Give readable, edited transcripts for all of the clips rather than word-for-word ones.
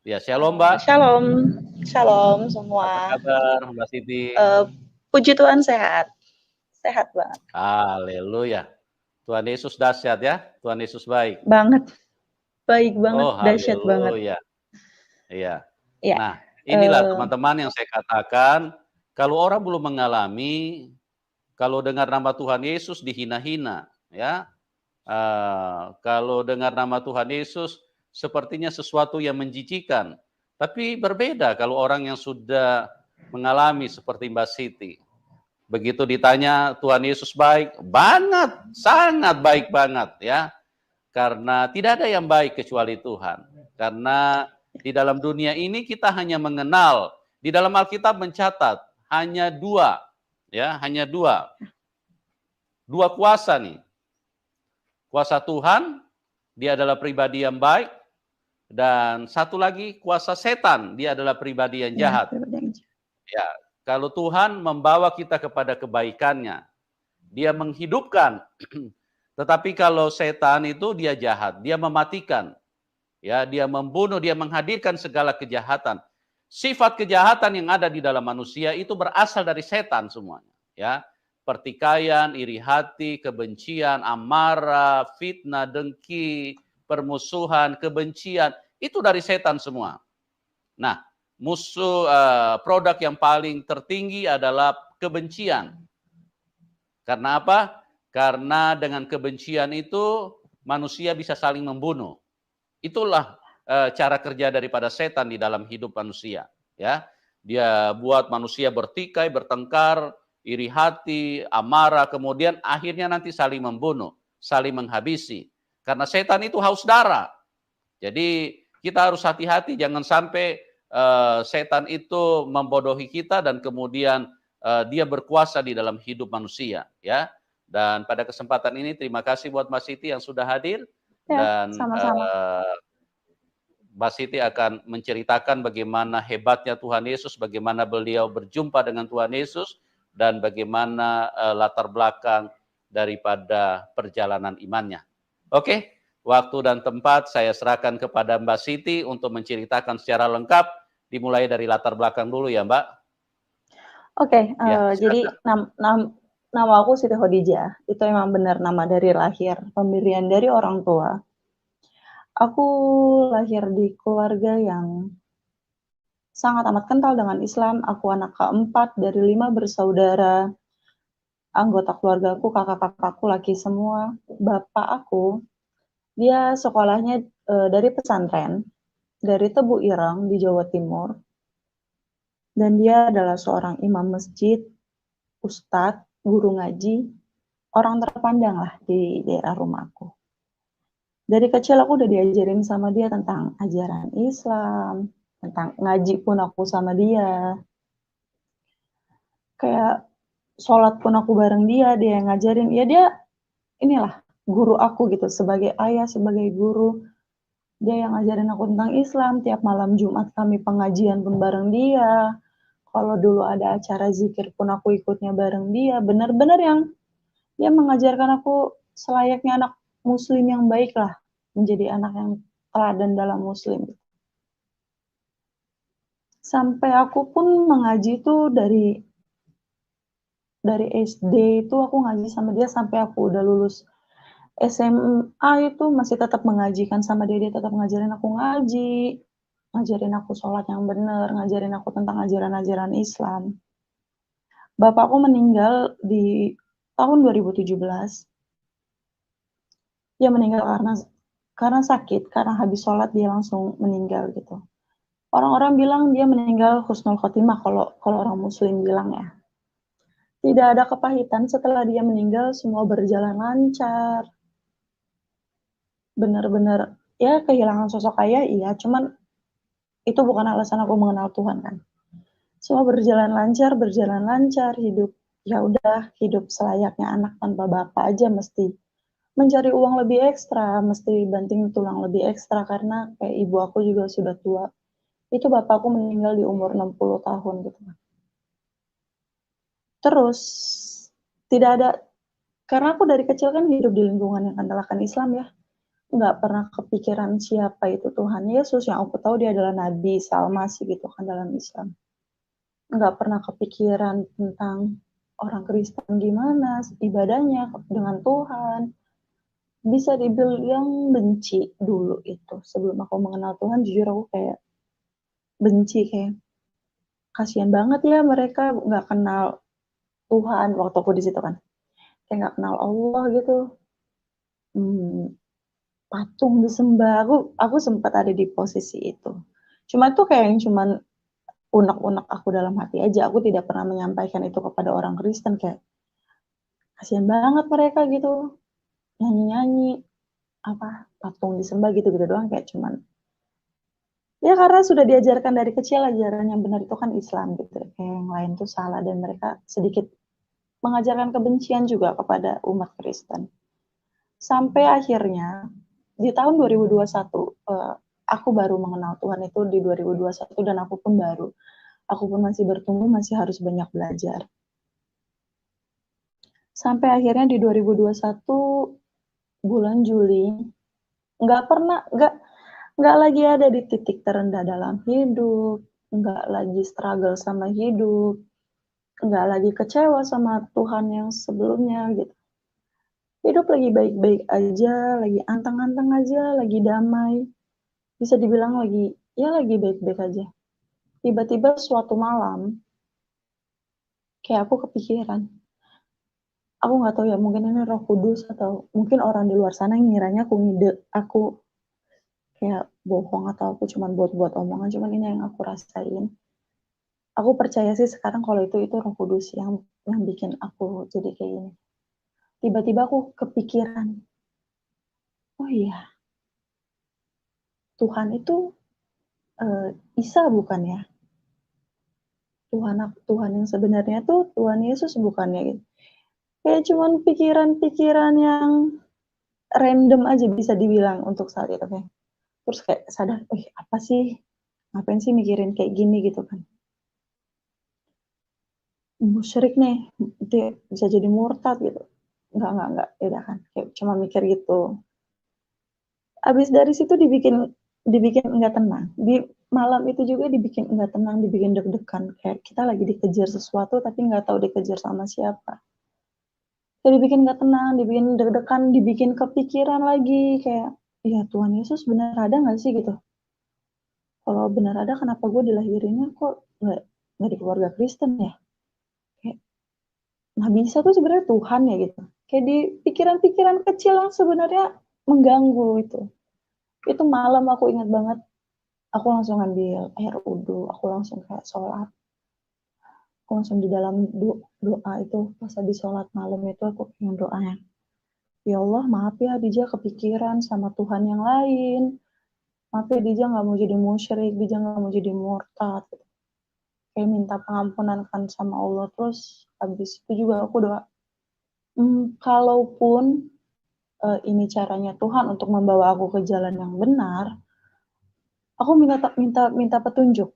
Ya, shalom Mbak. Shalom, shalom Apa semua. kabar Mbak Siti? Puji Tuhan sehat, sehat banget. Haleluya. Tuhan Yesus dahsyat ya, Tuhan Yesus baik. Banget, baik banget, Oh, dahsyat banget. haleluya. Iya. Ya, Nah, inilah teman-teman yang saya katakan, kalau orang belum mengalami, kalau dengar nama Tuhan Yesus dihina-hina, ya. Kalau dengar nama Tuhan Yesus sepertinya sesuatu yang menjijikan. Tapi berbeda kalau orang yang sudah mengalami seperti Mbak Siti. Begitu ditanya Tuhan Yesus baik, banget, sangat baik banget ya. Karena tidak ada yang baik kecuali Tuhan. Karena di dalam dunia ini kita hanya mengenal, di dalam Alkitab mencatat hanya dua, ya, hanya dua kuasa nih. Kuasa Tuhan, dia adalah pribadi yang baik, dan satu lagi kuasa setan, dia adalah pribadi yang jahat. Ya, kalau Tuhan membawa kita kepada kebaikannya, dia menghidupkan. Tetapi kalau setan itu dia jahat, dia mematikan. Ya, dia membunuh, dia menghadirkan segala kejahatan. Sifat kejahatan yang ada di dalam manusia itu berasal dari setan semuanya, ya. Pertikaian, iri hati, kebencian, amarah, fitnah, dengki, permusuhan, kebencian, itu dari setan semua. Nah, produk yang paling tertinggi adalah kebencian. Karena apa? Karena dengan kebencian itu manusia bisa saling membunuh. Itulah cara kerja daripada setan di dalam hidup manusia, ya. Dia buat manusia bertikai, bertengkar, iri hati, amarah, kemudian akhirnya nanti saling membunuh, saling menghabisi. Karena setan itu haus darah. Jadi kita harus hati-hati jangan sampai setan itu membodohi kita dan kemudian dia berkuasa di dalam hidup manusia, ya. Dan pada kesempatan ini terima kasih buat Mbak Siti yang sudah hadir, ya, dan sama-sama. Mbak Siti akan menceritakan bagaimana hebatnya Tuhan Yesus, bagaimana beliau berjumpa dengan Tuhan Yesus, dan bagaimana latar belakang daripada perjalanan imannya. Oke, waktu dan tempat saya serahkan kepada Mbak Siti untuk menceritakan secara lengkap, dimulai dari latar belakang dulu ya Mbak. Oke, Ya, jadi nama aku Siti Khadijah, itu emang benar nama dari lahir, pemberian dari orang tua. Aku lahir di keluarga yang sangat amat kental dengan Islam. Aku anak keempat dari 5 bersaudara. Anggota keluargaku, kakak-kakakku laki semua. Bapak aku, dia sekolahnya dari pesantren, dari Tebu Ireng di Jawa Timur. Dan dia adalah seorang imam masjid, ustadz, guru ngaji, orang terpandang lah di daerah rumahku. Dari kecil aku udah diajarin sama dia tentang ajaran Islam, tentang ngaji pun aku sama dia. Kayak sholat pun aku bareng dia, dia yang ngajarin. Ya dia inilah guru aku gitu, sebagai ayah, sebagai guru. Dia yang ngajarin aku tentang Islam, tiap malam Jumat kami pengajian pun bareng dia. Kalau dulu ada acara zikir pun aku ikutnya bareng dia. Benar-benar yang dia mengajarkan aku selayaknya anak muslim yang baik lah. Menjadi anak yang teladan dalam muslim. Sampai aku pun mengaji tuh dari SD itu aku ngaji sama dia sampai aku udah lulus SMA itu masih tetap mengajikan sama dia, dia tetap ngajarin aku ngaji, ngajarin aku sholat yang benar, ngajarin aku tentang ajaran-ajaran Islam. Bapakku meninggal di tahun 2017. Dia meninggal karena sakit, karena habis sholat dia langsung meninggal gitu. Orang-orang bilang dia meninggal husnul khotimah kalau orang muslim bilang ya. Tidak ada kepahitan setelah dia meninggal, semua berjalan lancar. Benar-benar ya kehilangan sosok ayah iya, cuman itu bukan alasan aku mengenal Tuhan kan. Semua berjalan lancar, hidup ya udah hidup selayaknya anak tanpa bapak aja, mesti mencari uang lebih ekstra, mesti banting tulang lebih ekstra karena kayak ibu aku juga sudah tua. Itu bapakku meninggal di umur 60 tahun gitu. Terus tidak ada, karena aku dari kecil kan hidup di lingkungan yang kental akan Islam ya. nggak pernah kepikiran siapa itu Tuhan Yesus, yang aku tahu dia adalah Nabi Isa Al-Masih gitu kan dalam Islam. Nggak pernah kepikiran tentang orang Kristen gimana ibadahnya dengan Tuhan. Bisa dibilang benci dulu itu, sebelum aku mengenal Tuhan jujur aku kayak benci, kayak kasihan banget ya mereka nggak kenal Tuhan waktu aku di situ kan, kayak nggak kenal Allah gitu, mmm, patung disembah, aku sempat ada di posisi itu. Cuma itu kayak yang cuman unek-unek aku dalam hati aja, aku tidak pernah menyampaikan itu kepada orang Kristen, kayak kasihan banget mereka gitu, nyanyi-nyanyi, apa, patung disembah gitu-gitu doang, kayak cuman ya karena sudah diajarkan dari kecil ajaran yang benar itu kan Islam gitu, kayak yang lain tuh salah dan mereka sedikit mengajarkan kebencian juga kepada umat Kristen. Sampai akhirnya di tahun 2021, aku baru mengenal Tuhan itu di 2021 dan aku pun masih bertumbuh, masih harus banyak belajar. Sampai akhirnya di 2021 bulan Juli, nggak pernah, nggak lagi ada di titik terendah dalam hidup, nggak lagi struggle sama hidup, nggak lagi kecewa sama Tuhan yang sebelumnya gitu. Hidup lagi baik-baik aja, lagi anteng-anteng aja, lagi damai. Bisa dibilang lagi baik-baik aja. Tiba-tiba suatu malam, kayak aku kepikiran. Aku nggak tahu ya, mungkin ini Roh Kudus atau mungkin orang di luar sana ngiranya aku ngide, aku kayak bohong atau aku cuman buat-buat omongan, cuman ini yang aku rasain. Aku percaya sih sekarang kalau itu Roh Kudus yang bikin aku jadi kayak gini. Tiba-tiba aku kepikiran, oh iya, Tuhan itu Isa bukan ya? Tuhan yang sebenarnya tuh Tuhan Yesus bukannya gitu. Kayak cuman pikiran-pikiran yang random aja bisa dibilang untuk saat itu kayak. Terus kayak sadar, "Wih, apa sih? Ngapain sih mikirin kayak gini?" Gitu kan. Musyrik nih, dia bisa jadi murtad gitu. Enggak, ya udah kan, kayak cuma mikir gitu. Habis dari situ dibikin enggak tenang. Di malam itu juga dibikin enggak tenang, dibikin deg-degan, kayak kita lagi dikejar sesuatu tapi nggak tahu dikejar sama siapa. Kayak dibikin nggak tenang, dibikin deg-degan, dibikin kepikiran lagi kayak, "Ya Tuhan Yesus benar ada nggak sih?" Gitu. "Kalau benar ada kenapa gue dilahirinnya kok nggak di keluarga Kristen ya?" Kayak, Nabi Isa tuh sebenarnya Tuhan ya gitu. Kayak di pikiran-pikiran kecil yang sebenarnya mengganggu itu. Itu malam aku ingat banget, aku langsung ambil air wudhu, aku langsung kayak sholat, aku langsung di dalam doa itu pas habis sholat malam itu aku pengen doa yang, "Ya Allah maaf ya Dija kepikiran sama Tuhan yang lain. Maaf ya Dija nggak mau jadi musyrik, Dija nggak mau jadi murtad." Kayak minta pengampunan kan sama Allah. Terus habis itu juga aku doa, kalaupun ini caranya Tuhan untuk membawa aku ke jalan yang benar, aku minta petunjuk.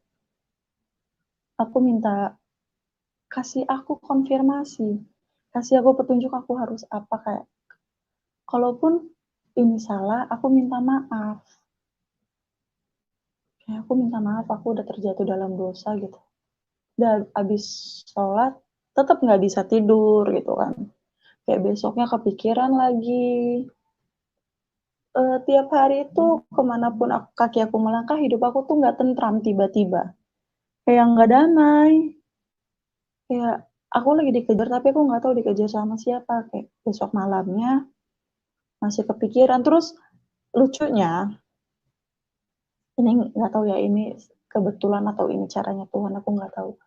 Aku minta kasih aku konfirmasi, kasih aku petunjuk aku harus apa, kayak kalaupun ini salah, aku minta maaf. Kayak aku minta maaf, aku udah terjatuh dalam dosa gitu. Dan abis sholat, tetap nggak bisa tidur gitu kan. Kayak besoknya kepikiran lagi. Tiap hari itu kemanapun kaki aku melangkah, hidup aku tuh nggak tentram tiba-tiba. Kayak nggak damai. Kayak aku lagi dikejar tapi aku nggak tahu dikejar sama siapa. Kayak besok malamnya masih kepikiran. Terus lucunya, ini nggak tahu ya ini kebetulan atau ini caranya Tuhan, aku nggak tahu.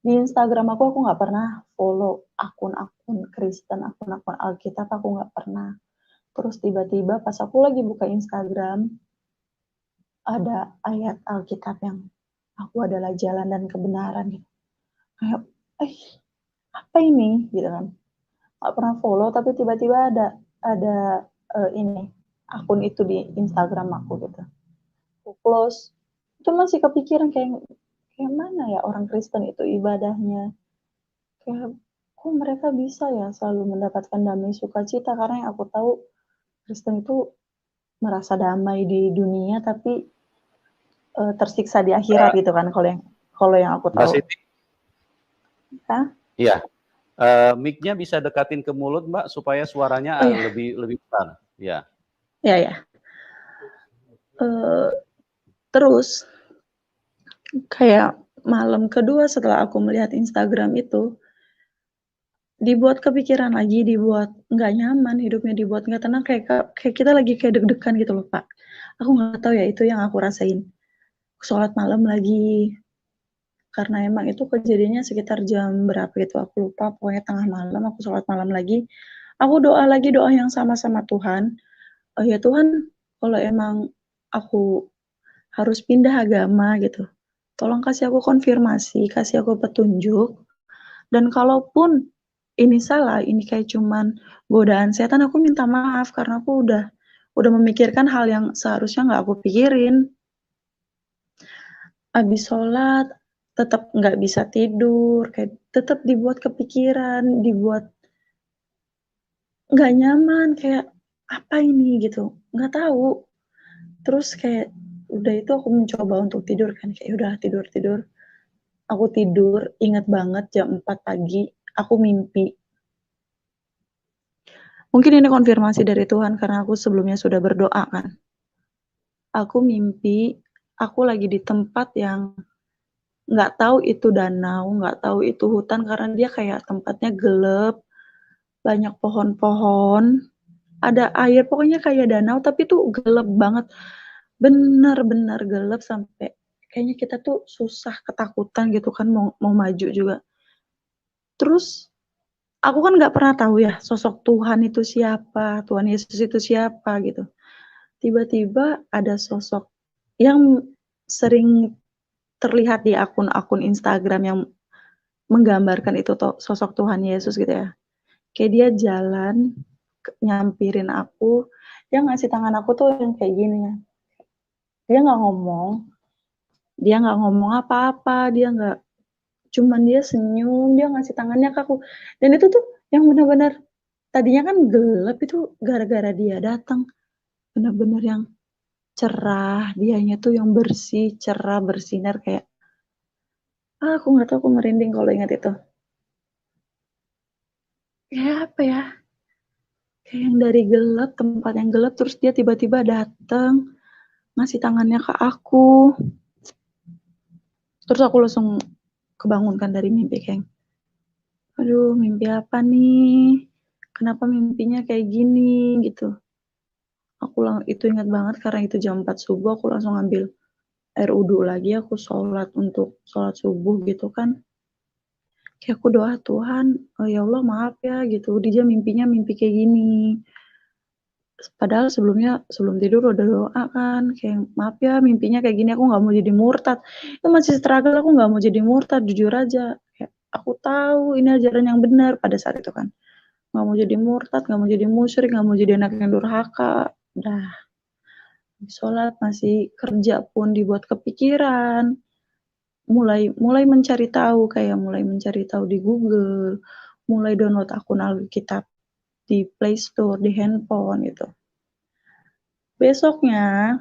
Di Instagram aku nggak pernah follow akun-akun Kristen, akun-akun Alkitab, aku nggak pernah. Terus tiba-tiba pas aku lagi buka Instagram, ada ayat Alkitab yang aku adalah jalan dan kebenaran gitu. Kayak, eh apa ini gitu kan. Nggak pernah follow tapi tiba-tiba ada ini akun itu di Instagram aku gitu. Aku close. Itu masih kepikiran kayak mana ya orang Kristen itu ibadahnya. Kayak kok mereka bisa ya selalu mendapatkan damai sukacita, karena yang aku tahu Kristen itu merasa damai di dunia tapi, tersiksa di akhirat gitu kan kalau yang aku Mbak tahu. Siti, Hah? iya, mic-nya bisa dekatin ke mulut Mbak, supaya suaranya, Oh ya, lebih lebih besar. Iya. ya ya. Eee, terus kayak malam kedua setelah aku melihat Instagram itu, dibuat kepikiran lagi, dibuat nggak nyaman hidupnya, dibuat nggak tenang, kayak kita lagi kayak deg-degan gitu loh, Pak. Aku nggak tahu ya, itu yang aku rasain. Sholat malam lagi, karena emang itu kejadiannya sekitar jam berapa gitu, aku lupa, pokoknya tengah malam aku sholat malam lagi. Aku doa lagi, doa yang sama sama Tuhan, "Ya Tuhan, kalau emang aku harus pindah agama gitu, tolong kasih aku konfirmasi, kasih aku petunjuk, dan kalaupun ini salah, ini kayak cuman godaan setan, aku minta maaf karena aku udah memikirkan hal yang seharusnya nggak aku pikirin." Habis sholat, tetep nggak bisa tidur, kayak tetep dibuat kepikiran, dibuat nggak nyaman, kayak, "Apa ini?" Gitu, nggak tahu. Terus kayak, udah itu aku mencoba untuk tidur kan, kayak, "Ya udah tidur tidur." Aku tidur, inget banget jam 4 pagi, aku mimpi. Mungkin ini konfirmasi dari Tuhan karena aku sebelumnya sudah berdoa kan. Aku mimpi, aku lagi di tempat yang nggak tahu itu danau, nggak tahu itu hutan karena dia kayak tempatnya gelap, banyak pohon-pohon, ada air, pokoknya kayak danau tapi tuh gelap banget, bener-bener gelap sampai kayaknya kita tuh susah ketakutan gitu kan mau mau maju juga. Terus aku kan nggak pernah tahu ya sosok Tuhan itu siapa, Tuhan Yesus itu siapa gitu. Tiba-tiba ada sosok yang sering terlihat di akun-akun Instagram yang menggambarkan itu sosok Tuhan Yesus gitu ya. Kayak dia jalan, nyampirin aku, dia ngasih tangan aku tuh yang kayak gini ya. Dia nggak ngomong, dia nggak ngomong apa-apa, dia nggak, cuman dia senyum, dia ngasih tangannya ke aku. Dan itu tuh yang benar-benar tadinya kan gelap itu gara-gara dia datang, benar-benar yang cerah, dianya tuh yang bersih, cerah, bersinar kayak, aku nggak tahu, aku merinding kalau ingat itu. Kayak apa ya? Kayak yang dari gelap, tempat yang gelap, terus dia tiba-tiba datang, ngasih tangannya ke aku. Terus aku langsung kebangunkan dari mimpi kayak, aduh mimpi apa nih? Kenapa mimpinya kayak gini gitu. Aku itu ingat banget karena itu jam 4 subuh aku langsung ambil air wudhu lagi, aku sholat untuk sholat subuh gitu kan. Kayak aku doa, Tuhan, ya Allah maaf ya gitu, dia mimpinya mimpi kayak gini. Padahal sebelumnya, sebelum tidur udah doa kan, kayak maaf ya mimpinya kayak gini, aku nggak mau jadi murtad. Itu masih struggle, aku nggak mau jadi murtad, jujur aja. Kayak aku tahu ini ajaran yang benar pada saat itu kan. Nggak mau jadi murtad, nggak mau jadi musyrik, nggak mau jadi anak yang durhaka. Dah, sholat masih kerja pun dibuat kepikiran. Mulai mulai mencari tahu, kayak mulai mencari tahu di Google, mulai download akun Alkitab di Play Store, di handphone gitu. Besoknya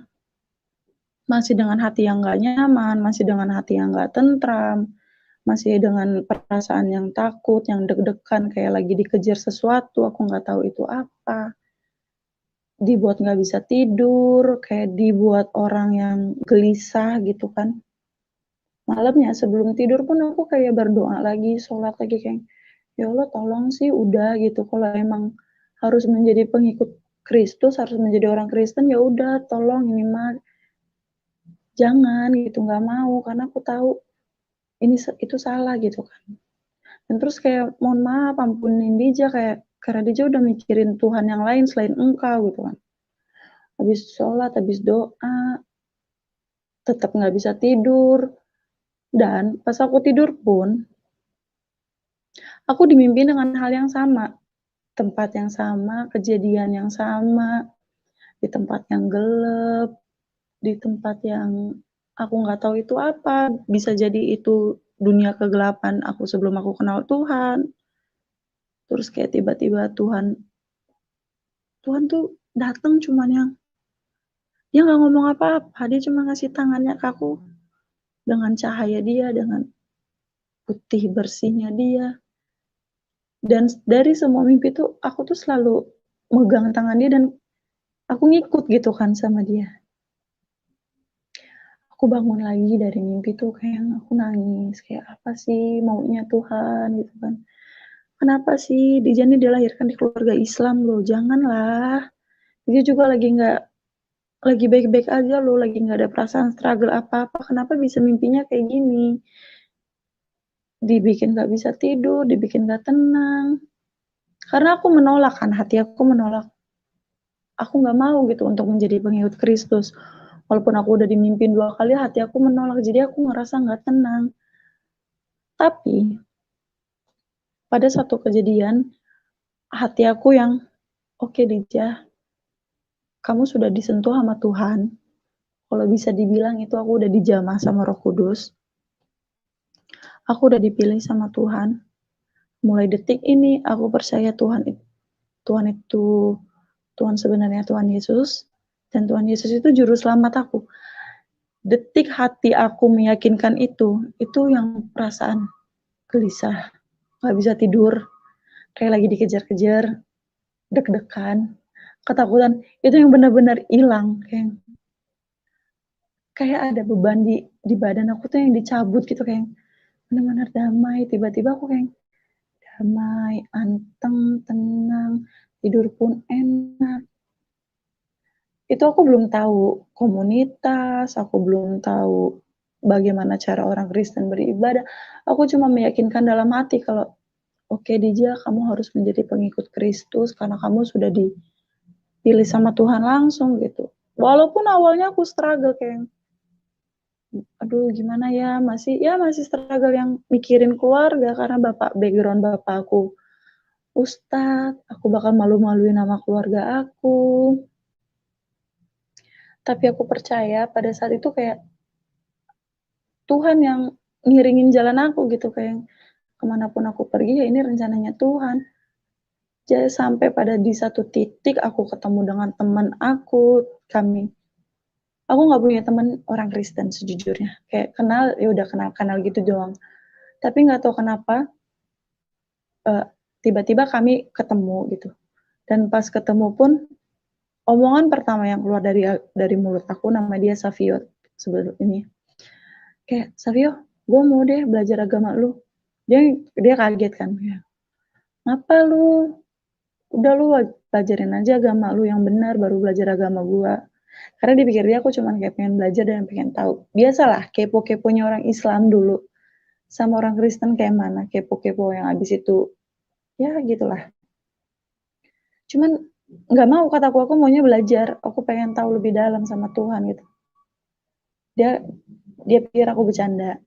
masih dengan hati yang nggak nyaman, masih dengan hati yang nggak tentram, masih dengan perasaan yang takut, yang deg-degan, kayak lagi dikejar sesuatu, aku nggak tahu itu apa. Dibuat nggak bisa tidur, kayak dibuat orang yang gelisah gitu kan. Malamnya sebelum tidur pun aku kayak berdoa lagi, sholat lagi kayak, ya Allah tolong sih udah gitu, kalau emang harus menjadi pengikut Kristus, harus menjadi orang Kristen, ya udah tolong ini mah jangan gitu, nggak mau karena aku tahu ini itu salah gitu kan. Dan terus kayak mohon maaf, ampunin Dija, kayak karena Dija udah mikirin Tuhan yang lain selain engkau gitu kan. Habis sholat, habis doa, tetap nggak bisa tidur. Dan pas aku tidur pun, aku dimimpi dengan hal yang sama, tempat yang sama, kejadian yang sama, di tempat yang gelap, di tempat yang aku nggak tahu itu apa, bisa jadi itu dunia kegelapan aku sebelum aku kenal Tuhan. Terus kayak tiba-tiba Tuhan Tuhan tuh datang cuman yang Dia nggak ngomong apa-apa, dia cuma ngasih tangannya ke aku dengan cahaya dia, dengan putih bersihnya dia. Dan dari semua mimpi tuh, aku tuh selalu megang tangan dia dan aku ngikut gitu kan sama dia. Aku bangun lagi dari mimpi tuh kayak aku nangis, kayak apa sih maunya Tuhan gitu kan. Kenapa sih Dijan ini dilahirkan di keluarga Islam loh, janganlah. Dia juga lagi baik-baik aja loh, lagi nggak ada perasaan struggle apa-apa, kenapa bisa mimpinya kayak gini? Dibikin nggak bisa tidur, dibikin nggak tenang. Karena aku menolak kan, hati aku menolak. Aku nggak mau gitu untuk menjadi pengikut Kristus. Walaupun aku udah dimimpin 2 kali, hati aku menolak. Jadi aku ngerasa nggak tenang. Tapi pada satu kejadian, hati aku yang, oke Dija, kamu sudah disentuh sama Tuhan. Kalau bisa dibilang itu aku udah dijamah sama Roh Kudus. Aku udah dipilih sama Tuhan. Mulai detik ini aku percaya Tuhan itu Tuhan sebenarnya Tuhan Yesus, dan Tuhan Yesus itu juru selamat aku. Detik hati aku meyakinkan itu yang perasaan gelisah, nggak bisa tidur, kayak lagi dikejar-kejar, deg-degan, ketakutan, itu yang benar-benar hilang, kayak ada beban di badan aku tuh yang dicabut gitu, kayak benar-benar damai, tiba-tiba aku kayak damai, anteng, tenang, tidur pun enak. Itu aku belum tahu komunitas, aku belum tahu bagaimana cara orang Kristen beribadah. Aku cuma meyakinkan dalam hati kalau, oke Dija, kamu harus menjadi pengikut Kristus karena kamu sudah dipilih sama Tuhan langsung gitu. Walaupun awalnya aku struggle kayak, aduh gimana ya masih struggle yang mikirin keluarga karena background bapak aku ustadz, aku bakal malu-maluin nama keluarga aku. Tapi aku percaya pada saat itu kayak Tuhan yang ngiringin jalan aku gitu, kayak kemanapun aku pergi ya ini rencananya Tuhan. Jadi sampai pada di satu titik aku ketemu dengan teman aku nggak punya teman orang Kristen sejujurnya, kayak kenal ya udah kenal gitu doang. Tapi nggak tahu kenapa uh, tiba-tiba kami ketemu gitu. Dan pas ketemu pun omongan pertama yang keluar dari mulut aku, nama dia Savio sebelum ini. Kayak, Savio, gue mau deh belajar agama lu. Dia kaget kan. Ya. Ngapa lu? Udah lu pelajarin aja agama lu yang benar, baru belajar agama gue. Karena dipikir dia aku cuma kayak pengen belajar dan pengen tahu. Biasalah, kepo-keponya orang Islam dulu. Sama orang Kristen kayak mana, kepo-kepo yang abis itu. Ya gitulah. Cuman nggak mau, kataku, aku maunya belajar. Aku pengen tahu lebih dalam sama Tuhan gitu. Dia pikir aku bercanda.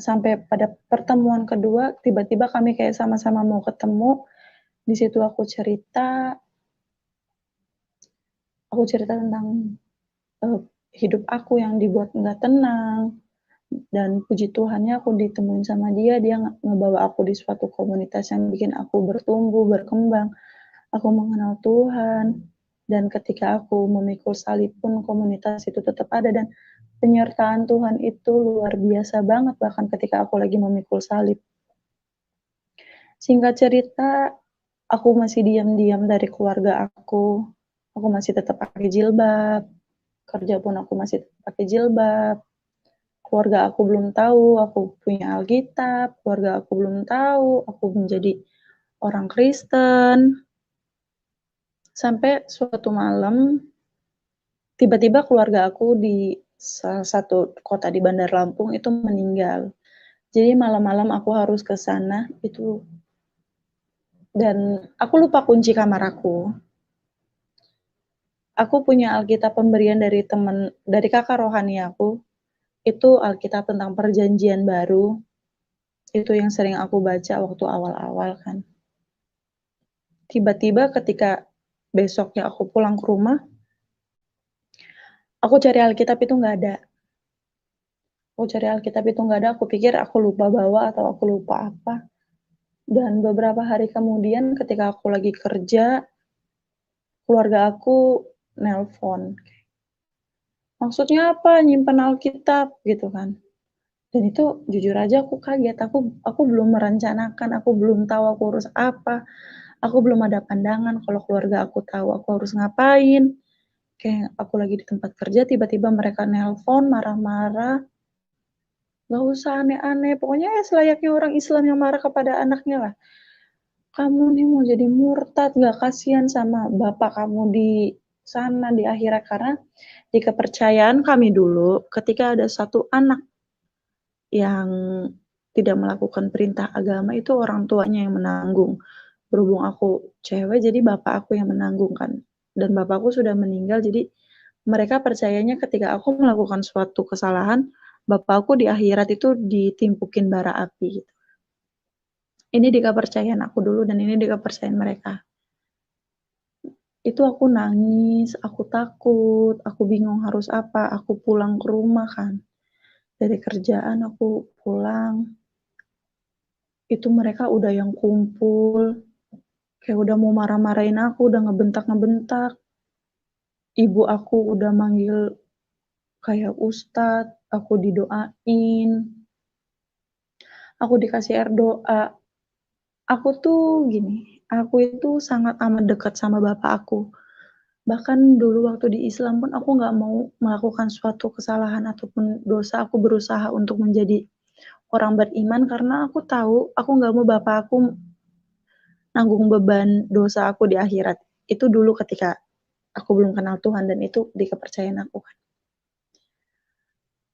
Sampai pada pertemuan kedua, tiba-tiba kami kayak sama-sama mau ketemu. Di situ aku cerita tentang hidup aku yang dibuat nggak tenang. Dan puji Tuhannya aku ditemuin sama dia ngebawa aku di suatu komunitas yang bikin aku bertumbuh, berkembang. Aku mengenal Tuhan. Dan ketika aku memikul salib pun komunitas itu tetap ada, dan penyertaan Tuhan itu luar biasa banget bahkan ketika aku lagi memikul salib. Singkat cerita, aku masih diam-diam dari keluarga aku. Aku masih tetap pakai jilbab. Kerja pun aku masih tetap pakai jilbab. Keluarga aku belum tahu aku punya Alkitab. Keluarga aku belum tahu aku menjadi orang Kristen. Sampai suatu malam, tiba-tiba keluarga aku di salah satu kota di Bandar Lampung itu meninggal. Jadi malam-malam aku harus ke sana itu, dan aku lupa kunci kamar aku. Aku punya Alkitab pemberian dari kakak rohani aku. Itu Alkitab tentang perjanjian baru. Itu yang sering aku baca waktu awal-awal kan. Tiba-tiba ketika besoknya aku pulang ke rumah, aku cari Alkitab itu nggak ada. Aku pikir aku lupa bawa atau aku lupa apa. Dan beberapa hari kemudian ketika aku lagi kerja, keluarga aku nelpon. "Maksudnya apa nyimpen Alkitab?" Gitu kan. Dan itu jujur aja aku kaget, aku belum merencanakan, aku belum tahu aku harus apa, aku belum ada pandangan kalau keluarga aku tahu aku harus ngapain. Kayak aku lagi di tempat kerja tiba-tiba mereka nelpon marah-marah, nggak usah aneh-aneh, pokoknya ya selayaknya orang Islam yang marah kepada anaknya lah. "Kamu nih mau jadi murtad, nggak kasihan sama bapak kamu di sana, di akhirat." Karena di kepercayaan kami dulu, ketika ada satu anak yang tidak melakukan perintah agama itu orang tuanya yang menanggung. Berhubung aku cewek jadi bapak aku yang menanggung kan, dan bapakku sudah meninggal jadi mereka percayanya ketika aku melakukan suatu kesalahan, bapakku di akhirat itu ditimpukin bara api gitu. Ini di kepercayaan aku dulu dan ini di kepercayaan mereka. Itu aku nangis, aku takut, aku bingung harus apa, aku pulang ke rumah kan. Dari kerjaan aku pulang, itu mereka udah yang kumpul, kayak udah mau marah-marahin aku, udah ngebentak-ngebentak. Ibu aku udah manggil kayak ustad, aku didoain, aku dikasih air doa. Aku tuh gini, aku itu sangat amat dekat sama bapak aku. Bahkan dulu waktu di Islam pun aku nggak mau melakukan suatu kesalahan ataupun dosa, aku berusaha untuk menjadi orang beriman karena aku tahu aku nggak mau bapak aku nanggung beban dosa aku di akhirat. Itu dulu ketika aku belum kenal Tuhan dan itu di kepercayaan aku kan.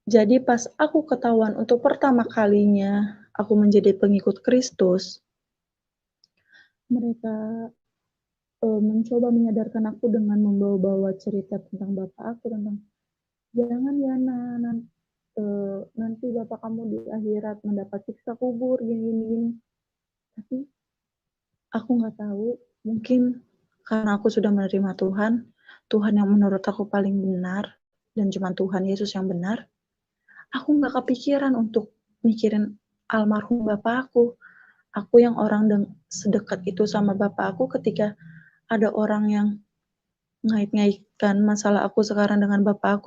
Jadi pas aku ketahuan untuk pertama kalinya aku menjadi pengikut Kristus, mereka, mencoba menyadarkan aku dengan membawa-bawa cerita tentang bapak aku, tentang, "Jangan ya nanti bapak kamu di akhirat mendapat siksa kubur gini gini gini." Tapi aku nggak tahu, mungkin karena aku sudah menerima Tuhan, Tuhan yang menurut aku paling benar dan cuma Tuhan Yesus yang benar, aku nggak kepikiran untuk mikirin almarhum bapak aku. Aku yang orang sedekat itu sama bapak aku ketika ada orang yang ngait-ngaitkan masalah aku sekarang dengan bapak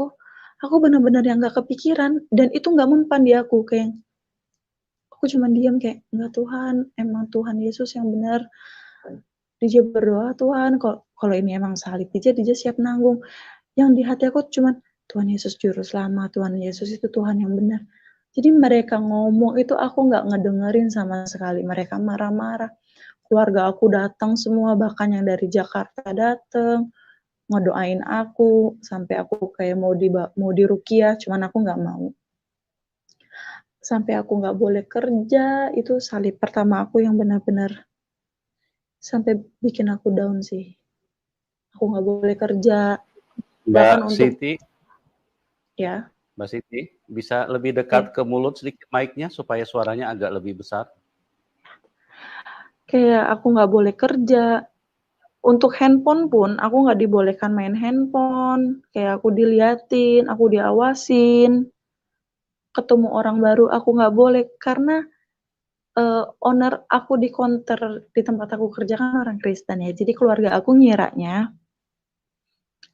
aku benar-benar yang nggak kepikiran dan itu nggak mempan di aku kayak aku cuma diam kayak nggak Tuhan emang Tuhan Yesus yang benar. Dija berdoa Tuhan kalau ini emang salib Dija siap nanggung. Yang di hati aku cuman Tuhan Yesus juru selamat, Tuhan Yesus itu Tuhan yang benar. Jadi mereka ngomong itu aku nggak ngedengerin sama sekali. Mereka marah-marah. Keluarga aku datang semua, bahkan yang dari Jakarta datang, ngedoain aku, sampai aku kayak mau diruqyah, cuman aku nggak mau. Sampai aku nggak boleh kerja, itu salib pertama aku yang benar-benar sampai bikin aku down sih. Aku nggak boleh kerja, bahkan Mbak untuk Siti, ya, Mbak Siti, bisa lebih ya dekat ke mulut sedikit mic-nya supaya suaranya agak lebih besar. kayak aku nggak boleh kerja. Untuk handphone pun aku nggak dibolehkan main handphone, kayak aku diliatin, aku diawasin, ketemu orang baru aku nggak boleh karena owner aku di counter di tempat aku kerja kan orang Kristen ya, jadi keluarga aku ngiranya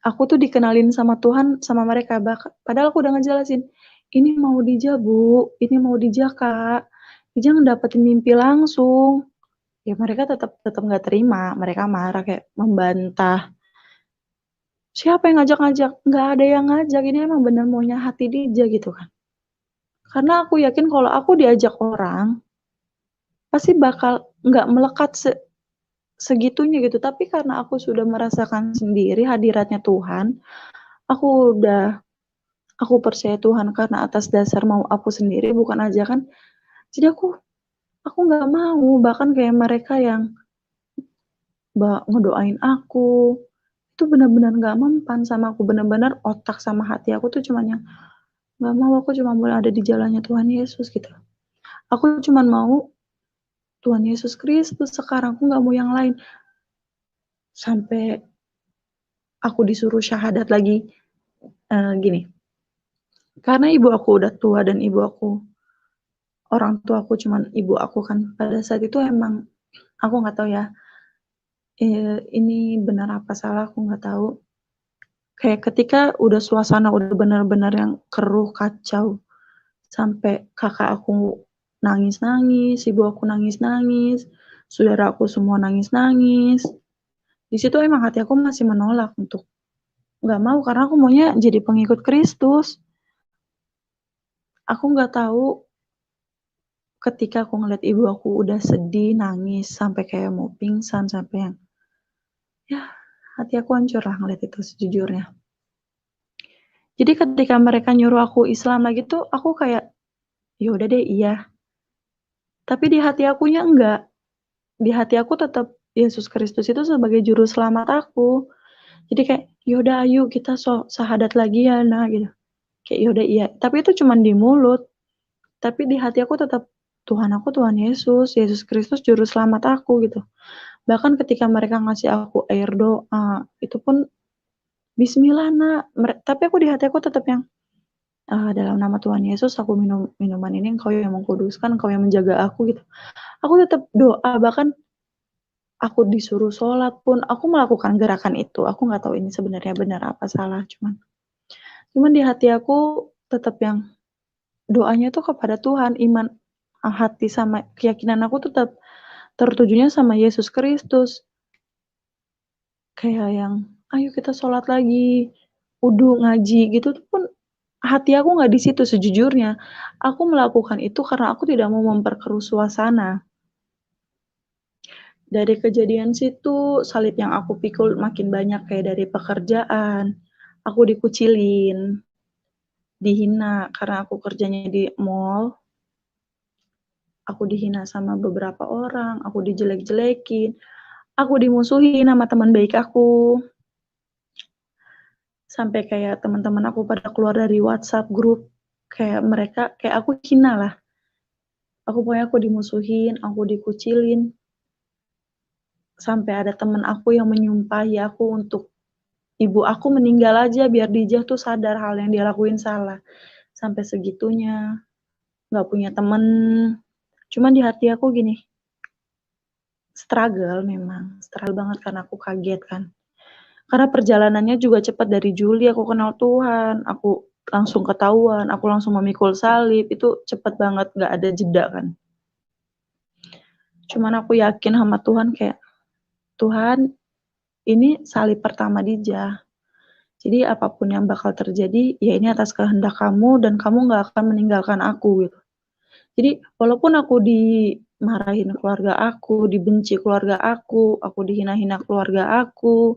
aku tuh dikenalin sama Tuhan sama mereka, padahal aku udah ngejelasin, "Ini mau Dija Bu, ini mau Dija Kak, Dija ngedapetin mimpi langsung." Ya mereka tetep nggak terima, mereka marah kayak membantah. "Siapa yang ngajak-ngajak?" "Nggak ada yang ngajak, ini emang bener maunya hati Dija," gitu kan. Karena aku yakin kalau aku diajak orang, pasti bakal nggak melekat segitunya gitu, tapi karena aku sudah merasakan sendiri hadiratnya Tuhan, aku udah aku percaya Tuhan karena atas dasar mau aku sendiri bukan ajakan, jadi aku nggak mau, bahkan kayak mereka yang ngedoain aku, itu benar-benar nggak mempan sama aku, benar-benar otak sama hati aku tuh cuman yang, "Nggak mau, aku cuma mau ada di jalannya Tuhan Yesus," gitu. Aku cuman mau Tuhan Yesus Kristus sekarang, aku nggak mau yang lain. Sampai aku disuruh syahadat lagi, gini, karena ibu aku udah tua dan orang tua aku cuman ibu aku kan, pada saat itu emang aku nggak tahu ya, ini benar apa salah aku nggak tahu, Kayak ketika udah suasana udah benar-benar yang keruh, kacau, sampai kakak aku nangis-nangis, ibu aku nangis-nangis, saudara aku semua nangis-nangis. Di situ emang hati aku masih menolak untuk nggak mau, karena aku maunya jadi pengikut Kristus. Aku nggak tahu ketika aku ngeliat ibu aku udah sedih, nangis, sampai kayak mau pingsan, sampai yang ya hati aku hancur lah ngeliat itu sejujurnya. Jadi ketika mereka nyuruh aku Islam lagi tuh, aku kayak, ya udah deh iya. Tapi di hati akunya enggak. Di hati aku tetap Yesus Kristus itu sebagai juru selamat aku. Jadi kayak, ya udah ayo kita syahadat lagi ya nah gitu. Kayak ya udah iya. Tapi itu cuman di mulut. Tapi di hati aku tetap Tuhan aku Tuhan Yesus, Yesus Kristus juru selamat aku gitu. Bahkan ketika mereka ngasih aku air doa, itu pun bismillah nak. Tapi aku di hati aku tetap yang dalam nama Tuhan Yesus aku minum minuman ini, Engkau yang mengkuduskan, Engkau yang menjaga aku gitu. Aku tetap doa, bahkan aku disuruh sholat pun aku melakukan gerakan itu. Aku nggak tahu ini sebenarnya benar apa salah, cuman di hati aku tetap yang doanya tuh kepada Tuhan, iman hati sama keyakinan aku tetap tertujunya sama Yesus Kristus. Kayak yang, "Ayo kita sholat lagi, wudu, ngaji," gitu tuh pun hati aku nggak di situ sejujurnya. Aku melakukan itu karena aku tidak mau memperkeruh suasana. Dari kejadian situ, salib yang aku pikul makin banyak kayak dari pekerjaan, aku dikucilin, dihina karena aku kerjanya di mall, aku dihina sama beberapa orang, aku dijelek-jelekin, aku dimusuhin sama teman baik aku. Sampai kayak teman-teman aku pada keluar dari WhatsApp grup, kayak mereka kayak aku hina lah. Pokoknya aku dimusuhin, aku dikucilin. Sampai ada teman aku yang menyumpahi aku untuk ibu aku meninggal aja biar Dijah tuh sadar hal yang dia lakuin salah. Sampai segitunya, nggak punya temen. Cuman di hati aku gini, struggle memang, struggle banget karena aku kaget kan. Karena perjalanannya juga cepat dari Juli aku kenal Tuhan, aku langsung ketahuan, aku langsung memikul salib, itu cepet banget, nggak ada jeda kan. Cuman aku yakin sama Tuhan kayak, Tuhan ini salib pertama Dijah. Jadi apapun yang bakal terjadi, ya ini atas kehendak kamu dan kamu nggak akan meninggalkan aku gitu. Jadi walaupun aku dimarahin keluarga aku, dibenci keluarga aku dihina-hina keluarga aku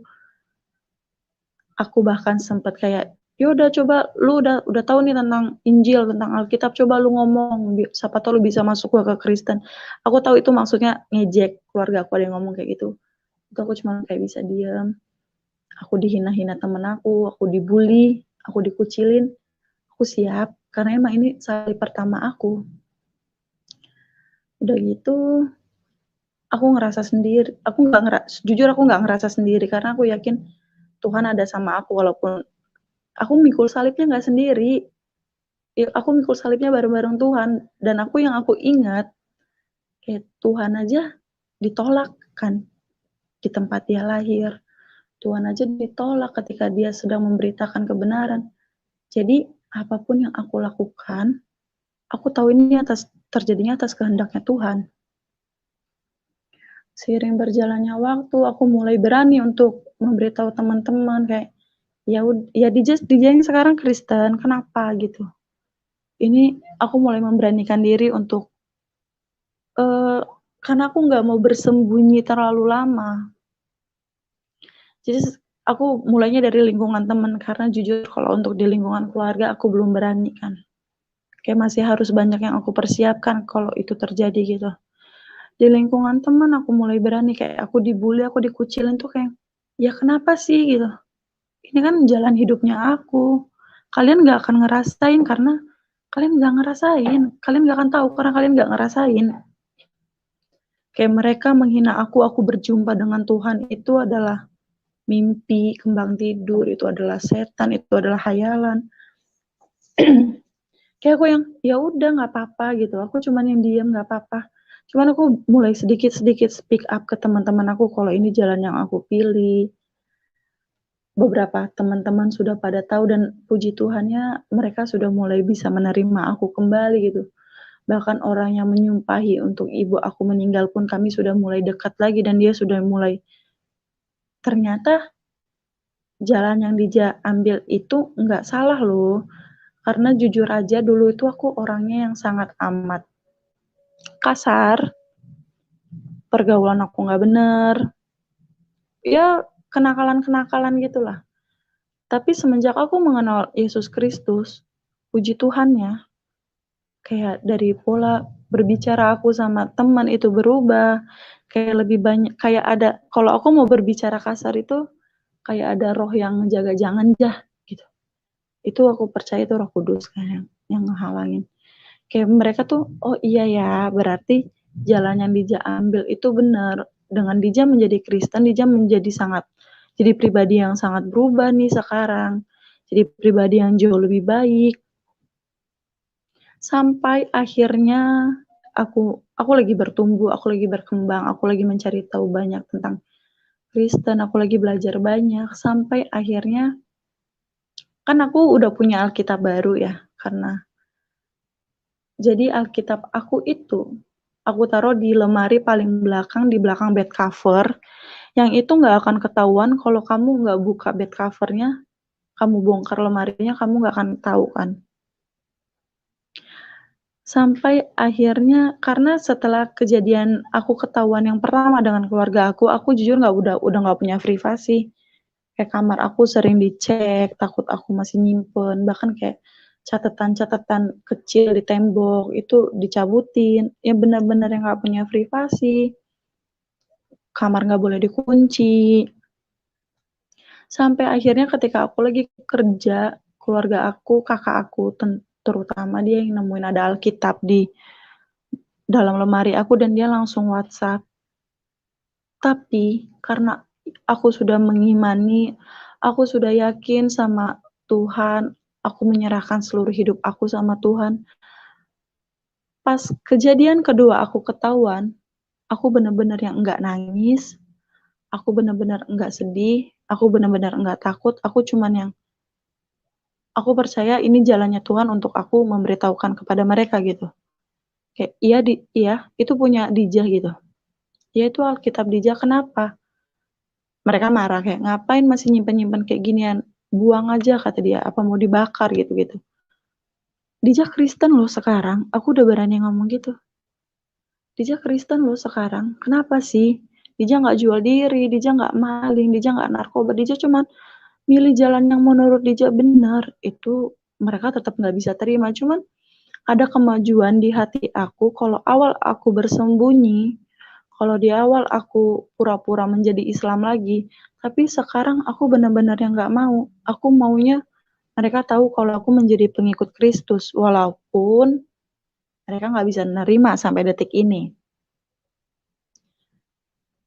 bahkan sempat kayak, "Ya udah coba lu udah tahu nih tentang Injil, tentang Alkitab, coba lu ngomong, siapa tahu lu bisa masuk ke Kristen." Aku tahu itu maksudnya ngejek keluarga aku, ada yang ngomong kayak gitu. Itu aku cuma kayak bisa diam. Aku dihina-hina temen aku dibully, aku dikucilin, aku siap karena emang ini salib pertama aku. Udah gitu aku ngerasa sendiri, jujur aku nggak ngerasa sendiri karena aku yakin Tuhan ada sama aku walaupun aku mikul salibnya nggak sendiri. Ya, aku mikul salibnya bareng-bareng Tuhan dan aku ingat kayak Tuhan aja ditolak kan di tempat dia lahir. Tuhan aja ditolak ketika dia sedang memberitakan kebenaran. Jadi apapun yang aku lakukan, aku tahu ini terjadinya atas kehendaknya Tuhan. Seiring berjalannya waktu, aku mulai berani untuk memberitahu teman-teman kayak, ya Dijah yang sekarang Kristen, kenapa gitu. Ini aku mulai memberanikan diri untuk, karena aku nggak mau bersembunyi terlalu lama. Jadi aku mulainya dari lingkungan teman, karena jujur kalau untuk di lingkungan keluarga aku belum berani kan. Kayak masih harus banyak yang aku persiapkan kalau itu terjadi gitu. Di lingkungan teman aku mulai berani, kayak aku dibully, aku dikucilin tuh kayak, ya kenapa sih gitu. Ini kan jalan hidupnya aku. Kalian gak akan ngerasain karena kalian gak ngerasain. Kalian gak akan tahu karena kalian gak ngerasain. Kayak mereka menghina aku berjumpa dengan Tuhan itu adalah mimpi, kembang tidur, itu adalah setan, itu adalah hayalan. Kayak aku yang ya udah nggak apa-apa gitu, aku cuman yang diam nggak apa-apa. Cuman aku mulai sedikit-sedikit speak up ke teman-teman aku kalau ini jalan yang aku pilih. beberapa teman-teman sudah pada tahu dan puji Tuhannya mereka sudah mulai bisa menerima aku kembali gitu. Bahkan orang yang menyumpahi untuk ibu aku meninggal pun kami sudah mulai dekat lagi dan dia sudah mulai ternyata jalan yang ambil itu nggak salah loh. Karena jujur aja dulu itu aku orangnya yang sangat amat kasar, pergaulan aku nggak bener, ya kenakalan-kenakalan gitulah. Tapi semenjak aku mengenal Yesus Kristus, puji Tuhannya, kayak dari pola berbicara aku sama teman itu berubah, kayak lebih banyak, kayak ada, kalau aku mau berbicara kasar itu, kayak ada roh yang menjaga, jangan jah, gitu. Itu aku percaya itu Roh Kudus kan yang ngehalangin. Kayak mereka tuh, oh iya ya, berarti jalan yang Dija ambil itu benar. Dengan Dija menjadi Kristen, Dija jadi pribadi yang sangat berubah nih sekarang. Jadi pribadi yang jauh lebih baik. Sampai akhirnya aku lagi bertumbuh, aku lagi berkembang, aku lagi mencari tahu banyak tentang Kristen, aku lagi belajar banyak, sampai akhirnya kan aku udah punya Alkitab baru ya, karena jadi Alkitab aku itu, aku taruh di lemari paling belakang, di belakang bed cover, yang itu nggak akan ketahuan kalau kamu nggak buka bed cover-nya, kamu bongkar lemarinya, kamu nggak akan tahu kan. Sampai akhirnya karena setelah kejadian aku ketahuan yang pertama dengan keluarga aku jujur udah nggak punya privasi. Kayak kamar aku sering dicek, takut aku masih nyimpen, bahkan kayak catatan-catatan kecil di tembok itu dicabutin, ya benar-benar yang nggak punya privasi, kamar nggak boleh dikunci. Sampai akhirnya ketika aku lagi kerja, keluarga aku, kakak aku terutama dia yang nemuin ada Alkitab di dalam lemari aku dan dia langsung WhatsApp. Tapi karena aku sudah mengimani, aku sudah yakin sama Tuhan, aku menyerahkan seluruh hidup aku sama Tuhan. Pas kejadian kedua aku ketahuan, aku benar-benar yang enggak nangis, aku benar-benar enggak sedih, aku benar-benar enggak takut, aku percaya ini jalannya Tuhan untuk aku memberitahukan kepada mereka gitu. Kayak iya itu punya Dijah gitu. Ya itu Alkitab Dijah, kenapa? Mereka marah kayak, "Ngapain masih nyimpen-nyimpen kayak ginian? Buang aja," kata dia, "apa mau dibakar?" Gitu-gitu. Dija Kristen loh sekarang, aku udah berani ngomong gitu. Dija Kristen loh sekarang, kenapa sih? Dija nggak jual diri, Dija nggak maling, Dija nggak narkoba, Dija cuman milih jalan yang menurut Dija benar. Itu mereka tetap nggak bisa terima, cuman ada kemajuan di hati aku kalau awal aku bersembunyi, kalau di awal aku pura-pura menjadi Islam lagi, tapi sekarang aku benar-benar yang nggak mau. Aku maunya mereka tahu kalau aku menjadi pengikut Kristus, walaupun mereka nggak bisa nerima sampai detik ini.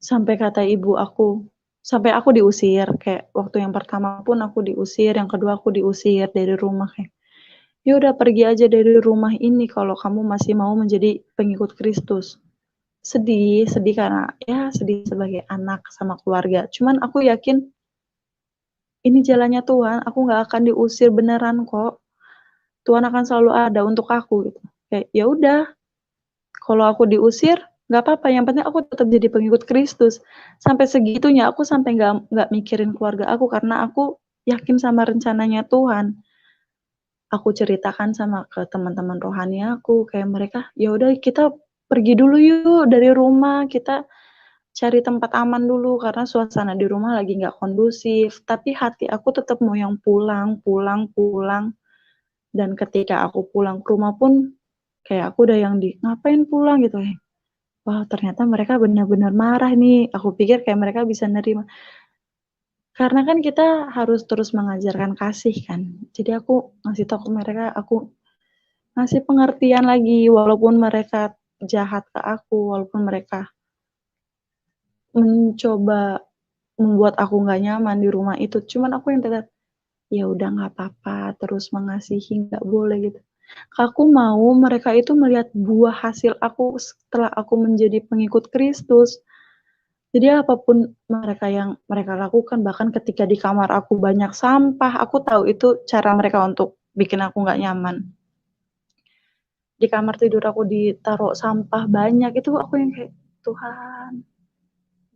Sampai kata ibu aku, sampai aku diusir, kayak waktu yang pertama pun aku diusir, yang kedua aku diusir dari rumah kayak, "Ya udah pergi aja dari rumah ini kalau kamu masih mau menjadi pengikut Kristus." Sedih, sedih karena ya sedih sebagai anak sama keluarga. Cuman aku yakin ini jalannya Tuhan, aku nggak akan diusir beneran kok. Tuhan akan selalu ada untuk aku gitu. Kayak ya udah, kalau aku diusir nggak apa-apa, yang penting aku tetap jadi pengikut Kristus. Sampai segitunya aku sampai nggak mikirin keluarga aku karena aku yakin sama rencananya Tuhan. Aku ceritakan sama ke teman-teman rohani aku, kayak mereka, "Ya udah kita pergi dulu yuk dari rumah, kita cari tempat aman dulu karena suasana di rumah lagi nggak kondusif." Tapi hati aku tetap mau yang pulang, pulang, pulang. Dan ketika aku pulang ke rumah pun kayak aku udah yang "Ngapain pulang?" gitu ya. Wah, ternyata mereka benar-benar marah nih. Aku pikir kayak mereka bisa nerima. Karena kan kita harus terus mengajarkan kasih kan. Jadi aku ngasih tahu ke mereka, aku ngasih pengertian lagi walaupun mereka jahat ke aku, walaupun mereka mencoba membuat aku nggak nyaman di rumah itu. Cuman aku yang tetap, "Ya udah nggak apa-apa," terus mengasihi, nggak boleh gitu. Aku mau mereka itu melihat buah hasil aku setelah aku menjadi pengikut Kristus. Jadi apapun mereka yang mereka lakukan, bahkan ketika di kamar aku banyak sampah, aku tahu itu cara mereka untuk bikin aku nggak nyaman. Di kamar tidur aku ditaruh sampah banyak, itu aku yang kayak, "Tuhan,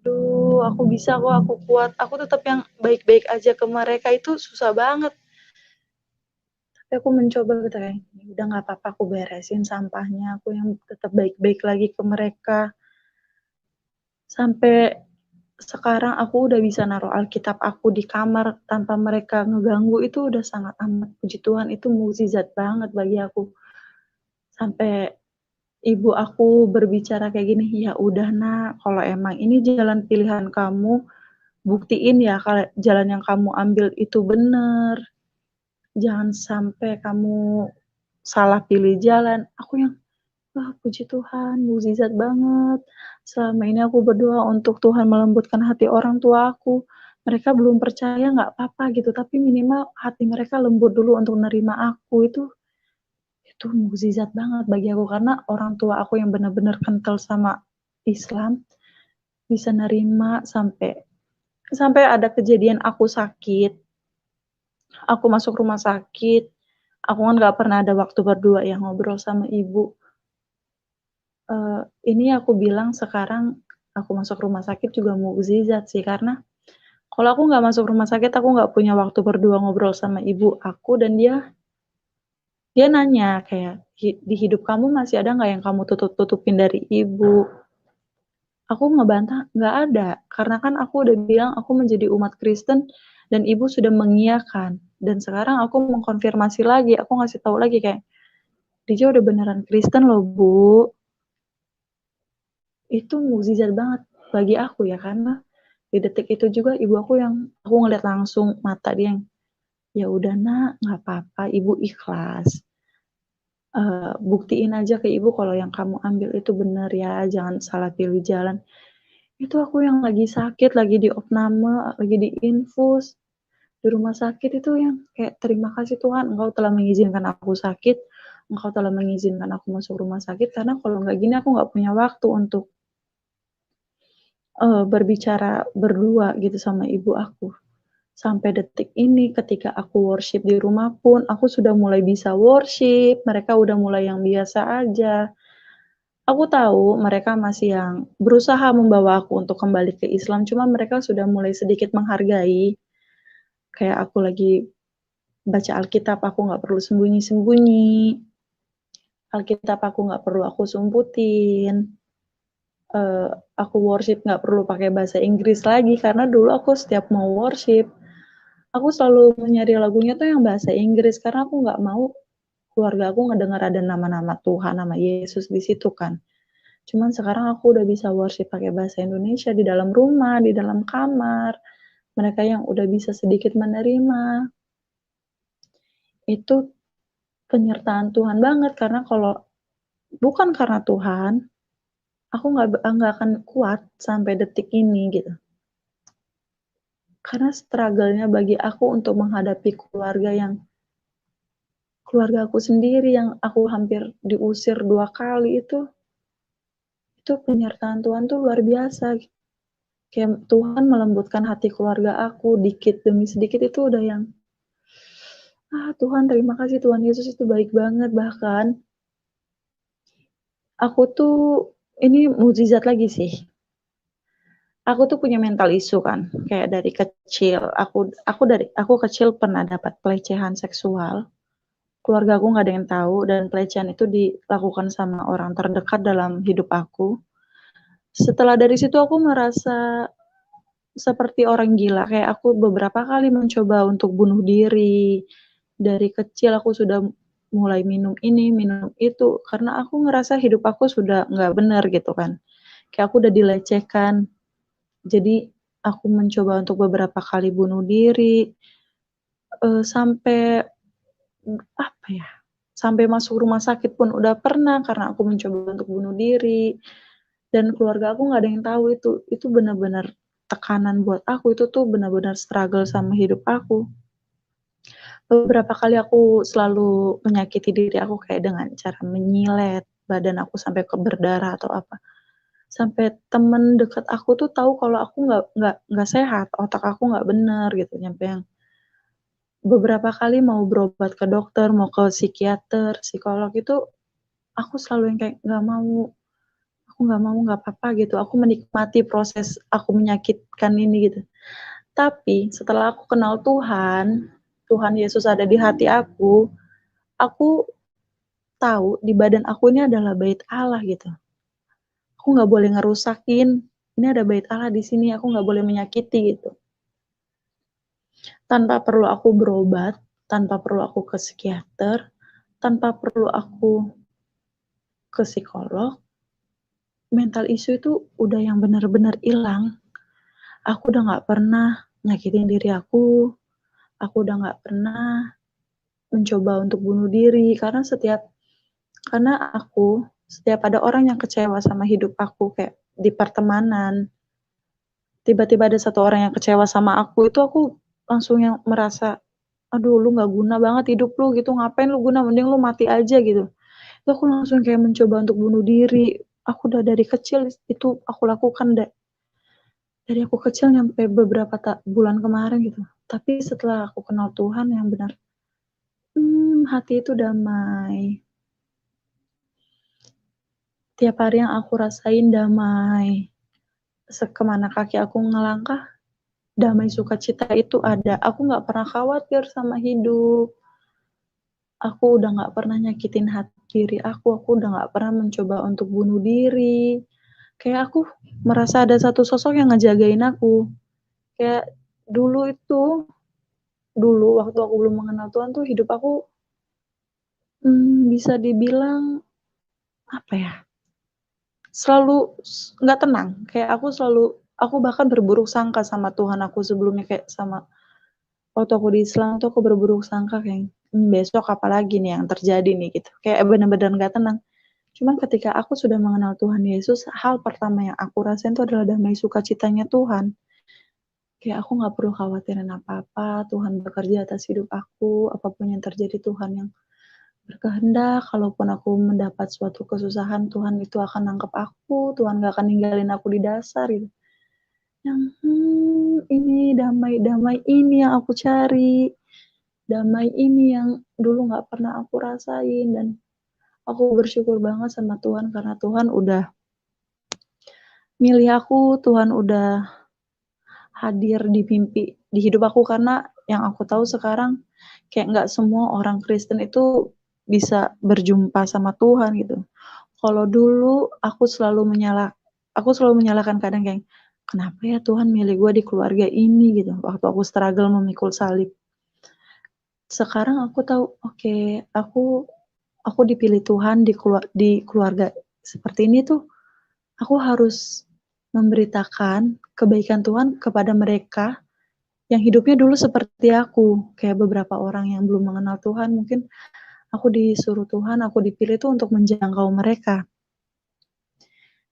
duh aku bisa kok, aku kuat." Aku tetap yang baik-baik aja ke mereka, itu susah banget. Tapi aku mencoba gitu kayak, "Ya udah nggak apa-apa, aku beresin sampahnya, aku yang tetap baik-baik lagi ke mereka." Sampai sekarang aku udah bisa naruh Alkitab aku di kamar tanpa mereka ngeganggu, itu udah sangat amat puji Tuhan, itu mukjizat banget bagi aku. Sampai ibu aku berbicara kayak gini, "Ya udah Nak, kalau emang ini jalan pilihan kamu, buktiin ya kalau jalan yang kamu ambil itu bener. Jangan sampai kamu salah pilih jalan." Aku yang, wah puji Tuhan, mukjizat banget. Selama ini aku berdoa untuk Tuhan melembutkan hati orang tua aku. Mereka belum percaya nggak apa-apa gitu, tapi minimal hati mereka lembut dulu untuk nerima aku. Itu mukjizat banget bagi aku, karena orang tua aku yang benar-benar kental sama Islam, bisa nerima sampai sampai ada kejadian aku sakit, aku masuk rumah sakit, aku kan nggak pernah ada waktu berdua ya ngobrol sama ibu. Ini aku bilang sekarang aku masuk rumah sakit juga mukjizat sih, karena kalau aku nggak masuk rumah sakit, aku nggak punya waktu berdua ngobrol sama ibu aku, dan dia nanya kayak, "Di hidup kamu masih ada nggak yang kamu tutup-tutupin dari ibu?" Aku ngebantah, "Nggak ada." Karena kan aku udah bilang aku menjadi umat Kristen dan ibu sudah mengiyakan. Dan sekarang aku mengkonfirmasi lagi, aku ngasih tahu lagi kayak, "Dija udah beneran Kristen loh, Bu." Itu mukjizat banget bagi aku ya, karena di detik itu juga ibu aku yang aku ngeliat langsung mata dia yang, "Ya udah Nak, nggak apa-apa, Ibu ikhlas. Buktiin aja ke Ibu kalau yang kamu ambil itu bener ya, jangan salah pilih jalan." Itu aku yang lagi sakit, lagi di opname, lagi di infus, di rumah sakit, itu yang kayak, "Terima kasih Tuhan, Engkau telah mengizinkan aku sakit, Engkau telah mengizinkan aku masuk rumah sakit, karena kalau nggak gini aku nggak punya waktu untuk, berbicara berdua gitu sama ibu aku." Sampai detik ini ketika aku worship di rumah pun, aku sudah mulai bisa worship, mereka udah mulai yang biasa aja. Aku tahu mereka masih yang berusaha membawa aku untuk kembali ke Islam, cuma mereka sudah mulai sedikit menghargai, kayak aku lagi baca Alkitab, aku nggak perlu sembunyi-sembunyi, Alkitab aku nggak perlu aku sumputin, eee, aku worship nggak perlu pakai bahasa Inggris lagi, karena dulu aku setiap mau worship, aku selalu nyari lagunya tuh yang bahasa Inggris, karena aku nggak mau keluarga aku ngedenger ada nama-nama Tuhan, nama Yesus di situ kan. Cuman sekarang aku udah bisa worship pakai bahasa Indonesia di dalam rumah, di dalam kamar. Mereka yang udah bisa sedikit menerima, itu penyertaan Tuhan banget, karena kalau bukan karena Tuhan, aku nggak akan kuat sampai detik ini gitu. Karena struggle-nya bagi aku untuk menghadapi keluarga aku sendiri yang aku hampir diusir 2 kali, itu penyertaan Tuhan tuh luar biasa. Kayak Tuhan melembutkan hati keluarga aku dikit demi sedikit, itu udah yang, Tuhan terima kasih, Tuhan Yesus itu baik banget. Bahkan aku tuh, ini mukjizat lagi sih, aku tuh punya mental issue kan, kayak dari kecil, aku kecil pernah dapat pelecehan seksual, keluargaku nggak ada yang tahu, dan pelecehan itu dilakukan sama orang terdekat dalam hidup aku. Setelah dari situ aku merasa seperti orang gila, kayak aku beberapa kali mencoba untuk bunuh diri. Dari kecil aku sudah mulai minum ini, minum itu, karena aku ngerasa hidup aku sudah nggak benar gitu kan. Kayak aku udah dilecehkan. Jadi aku mencoba untuk beberapa kali bunuh diri, sampai, apa ya, sampai masuk rumah sakit pun udah pernah karena aku mencoba untuk bunuh diri, dan keluarga aku nggak ada yang tahu itu. Itu benar-benar tekanan buat aku, itu tuh benar-benar struggle sama hidup aku. Beberapa kali aku selalu menyakiti diri aku kayak dengan cara menyilet badan aku sampai berdarah atau apa. Sampai temen deket aku tuh tahu kalau aku nggak sehat, otak aku nggak bener gitu, nyampe yang beberapa kali mau berobat ke dokter, mau ke psikiater, psikolog itu aku selalu yang kayak, aku nggak mau, nggak apa-apa gitu, aku menikmati proses aku menyakitkan ini gitu. Tapi setelah aku kenal Tuhan, Tuhan Yesus ada di hati aku tahu di badan aku ini adalah bait Allah gitu. Aku nggak boleh ngerusakin, ini ada bait Allah di sini, aku nggak boleh menyakiti gitu. Tanpa perlu aku berobat, tanpa perlu aku ke psikiater, tanpa perlu aku ke psikolog, mental issue itu udah yang benar-benar hilang. Aku udah nggak pernah nyakitin diri aku udah nggak pernah mencoba untuk bunuh diri, karena setiap ada orang yang kecewa sama hidup aku, kayak di pertemanan, tiba-tiba ada satu orang yang kecewa sama itu aku langsung yang merasa, aduh lu nggak guna banget hidup lu gitu, ngapain lu guna, mending lu mati aja gitu. Itu aku langsung kayak mencoba untuk bunuh diri. Aku udah dari kecil itu aku lakukan dari aku kecil nyampe beberapa bulan kemarin gitu. Tapi setelah aku kenal Tuhan yang benar, hati itu damai. Tiap hari yang aku rasain damai. Kemana kaki aku ngelangkah, damai sukacita itu ada. Aku nggak pernah khawatir sama hidup. Aku udah nggak pernah nyakitin hati diri aku udah nggak pernah mencoba untuk bunuh diri. Kayak aku merasa ada satu sosok yang ngejagain aku. Kayak dulu itu, dulu waktu aku belum mengenal Tuhan tuh hidup aku bisa dibilang apa ya? Selalu nggak tenang. Kayak aku bahkan berburuk sangka sama Tuhan aku sebelumnya, kayak sama waktu aku di Islam tuh aku berburuk sangka kayak, besok apa lagi nih yang terjadi nih gitu. Kayak bener-bener nggak tenang. Cuman ketika aku sudah mengenal Tuhan Yesus, hal pertama yang aku rasain itu adalah damai sukacitanya Tuhan. Kayak aku nggak perlu khawatirin apa-apa, Tuhan bekerja atas hidup aku, apapun yang terjadi Tuhan yang berkehendak, kalaupun aku mendapat suatu kesusahan, Tuhan itu akan nangkep aku, Tuhan gak akan ninggalin aku di dasar gitu. Yang, ini damai ini yang aku cari, damai ini yang dulu gak pernah aku rasain, dan aku bersyukur banget sama Tuhan karena Tuhan udah milih aku, Tuhan udah hadir di hidup aku, karena yang aku tahu sekarang kayak nggak semua orang Kristen itu bisa berjumpa sama Tuhan gitu. Kalau dulu aku selalu menyalahkan kadang kayak, kenapa ya Tuhan milih gue di keluarga ini gitu, waktu aku struggle memikul salib. Sekarang aku tahu, oke, aku dipilih Tuhan di keluarga seperti ini tuh, aku harus memberitakan kebaikan Tuhan kepada mereka yang hidupnya dulu seperti aku. Kayak beberapa orang yang belum mengenal Tuhan, mungkin aku disuruh Tuhan, aku dipilih tuh untuk menjangkau mereka.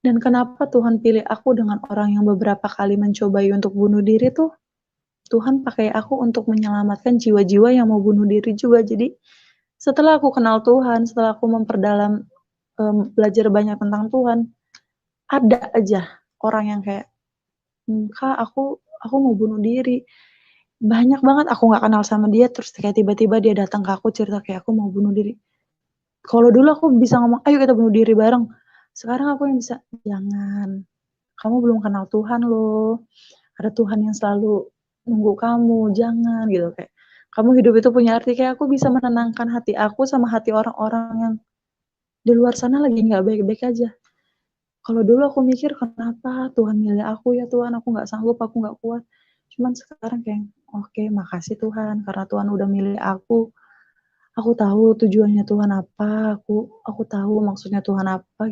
Dan kenapa Tuhan pilih aku dengan orang yang beberapa kali mencobai untuk bunuh diri tuh, Tuhan pakai aku untuk menyelamatkan jiwa-jiwa yang mau bunuh diri juga. Jadi setelah aku kenal Tuhan, setelah aku memperdalam, belajar banyak tentang Tuhan, ada aja orang yang kayak, Kak, aku mau bunuh diri. Banyak banget aku nggak kenal sama dia, terus kayak tiba-tiba dia datang ke aku cerita kayak, "Aku mau bunuh diri." Kalau dulu aku bisa ngomong, "Ayo kita bunuh diri bareng." Sekarang aku yang bisa, "Jangan, kamu belum kenal Tuhan loh. Ada Tuhan yang selalu nunggu kamu, jangan," gitu. Kayak, kamu hidup itu punya arti, kayak aku bisa menenangkan hati aku sama hati orang-orang yang di luar sana lagi nggak baik-baik aja. Kalau dulu aku mikir, "Kenapa Tuhan milih aku ya Tuhan, aku nggak sanggup, aku nggak kuat." Cuman sekarang kayak, oke, makasih Tuhan karena Tuhan udah milih aku. Aku tahu tujuannya Tuhan apa, aku tahu maksudnya Tuhan apa,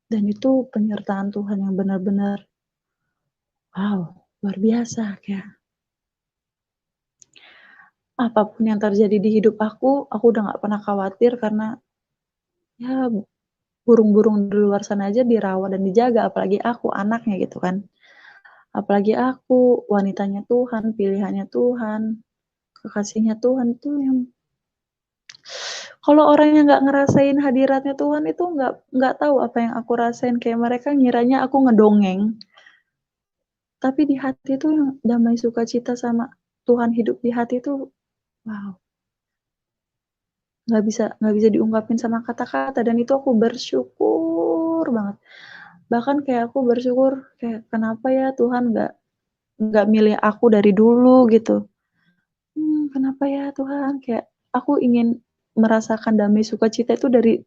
dan itu penyertaan Tuhan yang benar-benar, wow, luar biasa. Kayak apapun yang terjadi di hidup aku udah nggak pernah khawatir karena ya burung-burung di luar sana aja dirawat dan dijaga, apalagi aku anaknya gitu kan. Apalagi aku wanitanya Tuhan, pilihannya Tuhan, kekasihnya Tuhan tuh yang Kalau orang yang nggak ngerasain hadiratnya Tuhan itu nggak tahu apa yang aku rasain, kayak mereka ngiranya aku ngedongeng. Tapi di hati itu yang damai sukacita sama Tuhan hidup di hati itu, wow, nggak bisa diungkapin sama kata-kata, dan itu aku bersyukur banget. Bahkan kayak aku bersyukur kayak, "Kenapa ya Tuhan nggak milih aku dari dulu?" gitu. Kenapa ya Tuhan? Kayak aku ingin merasakan damai sukacita itu dari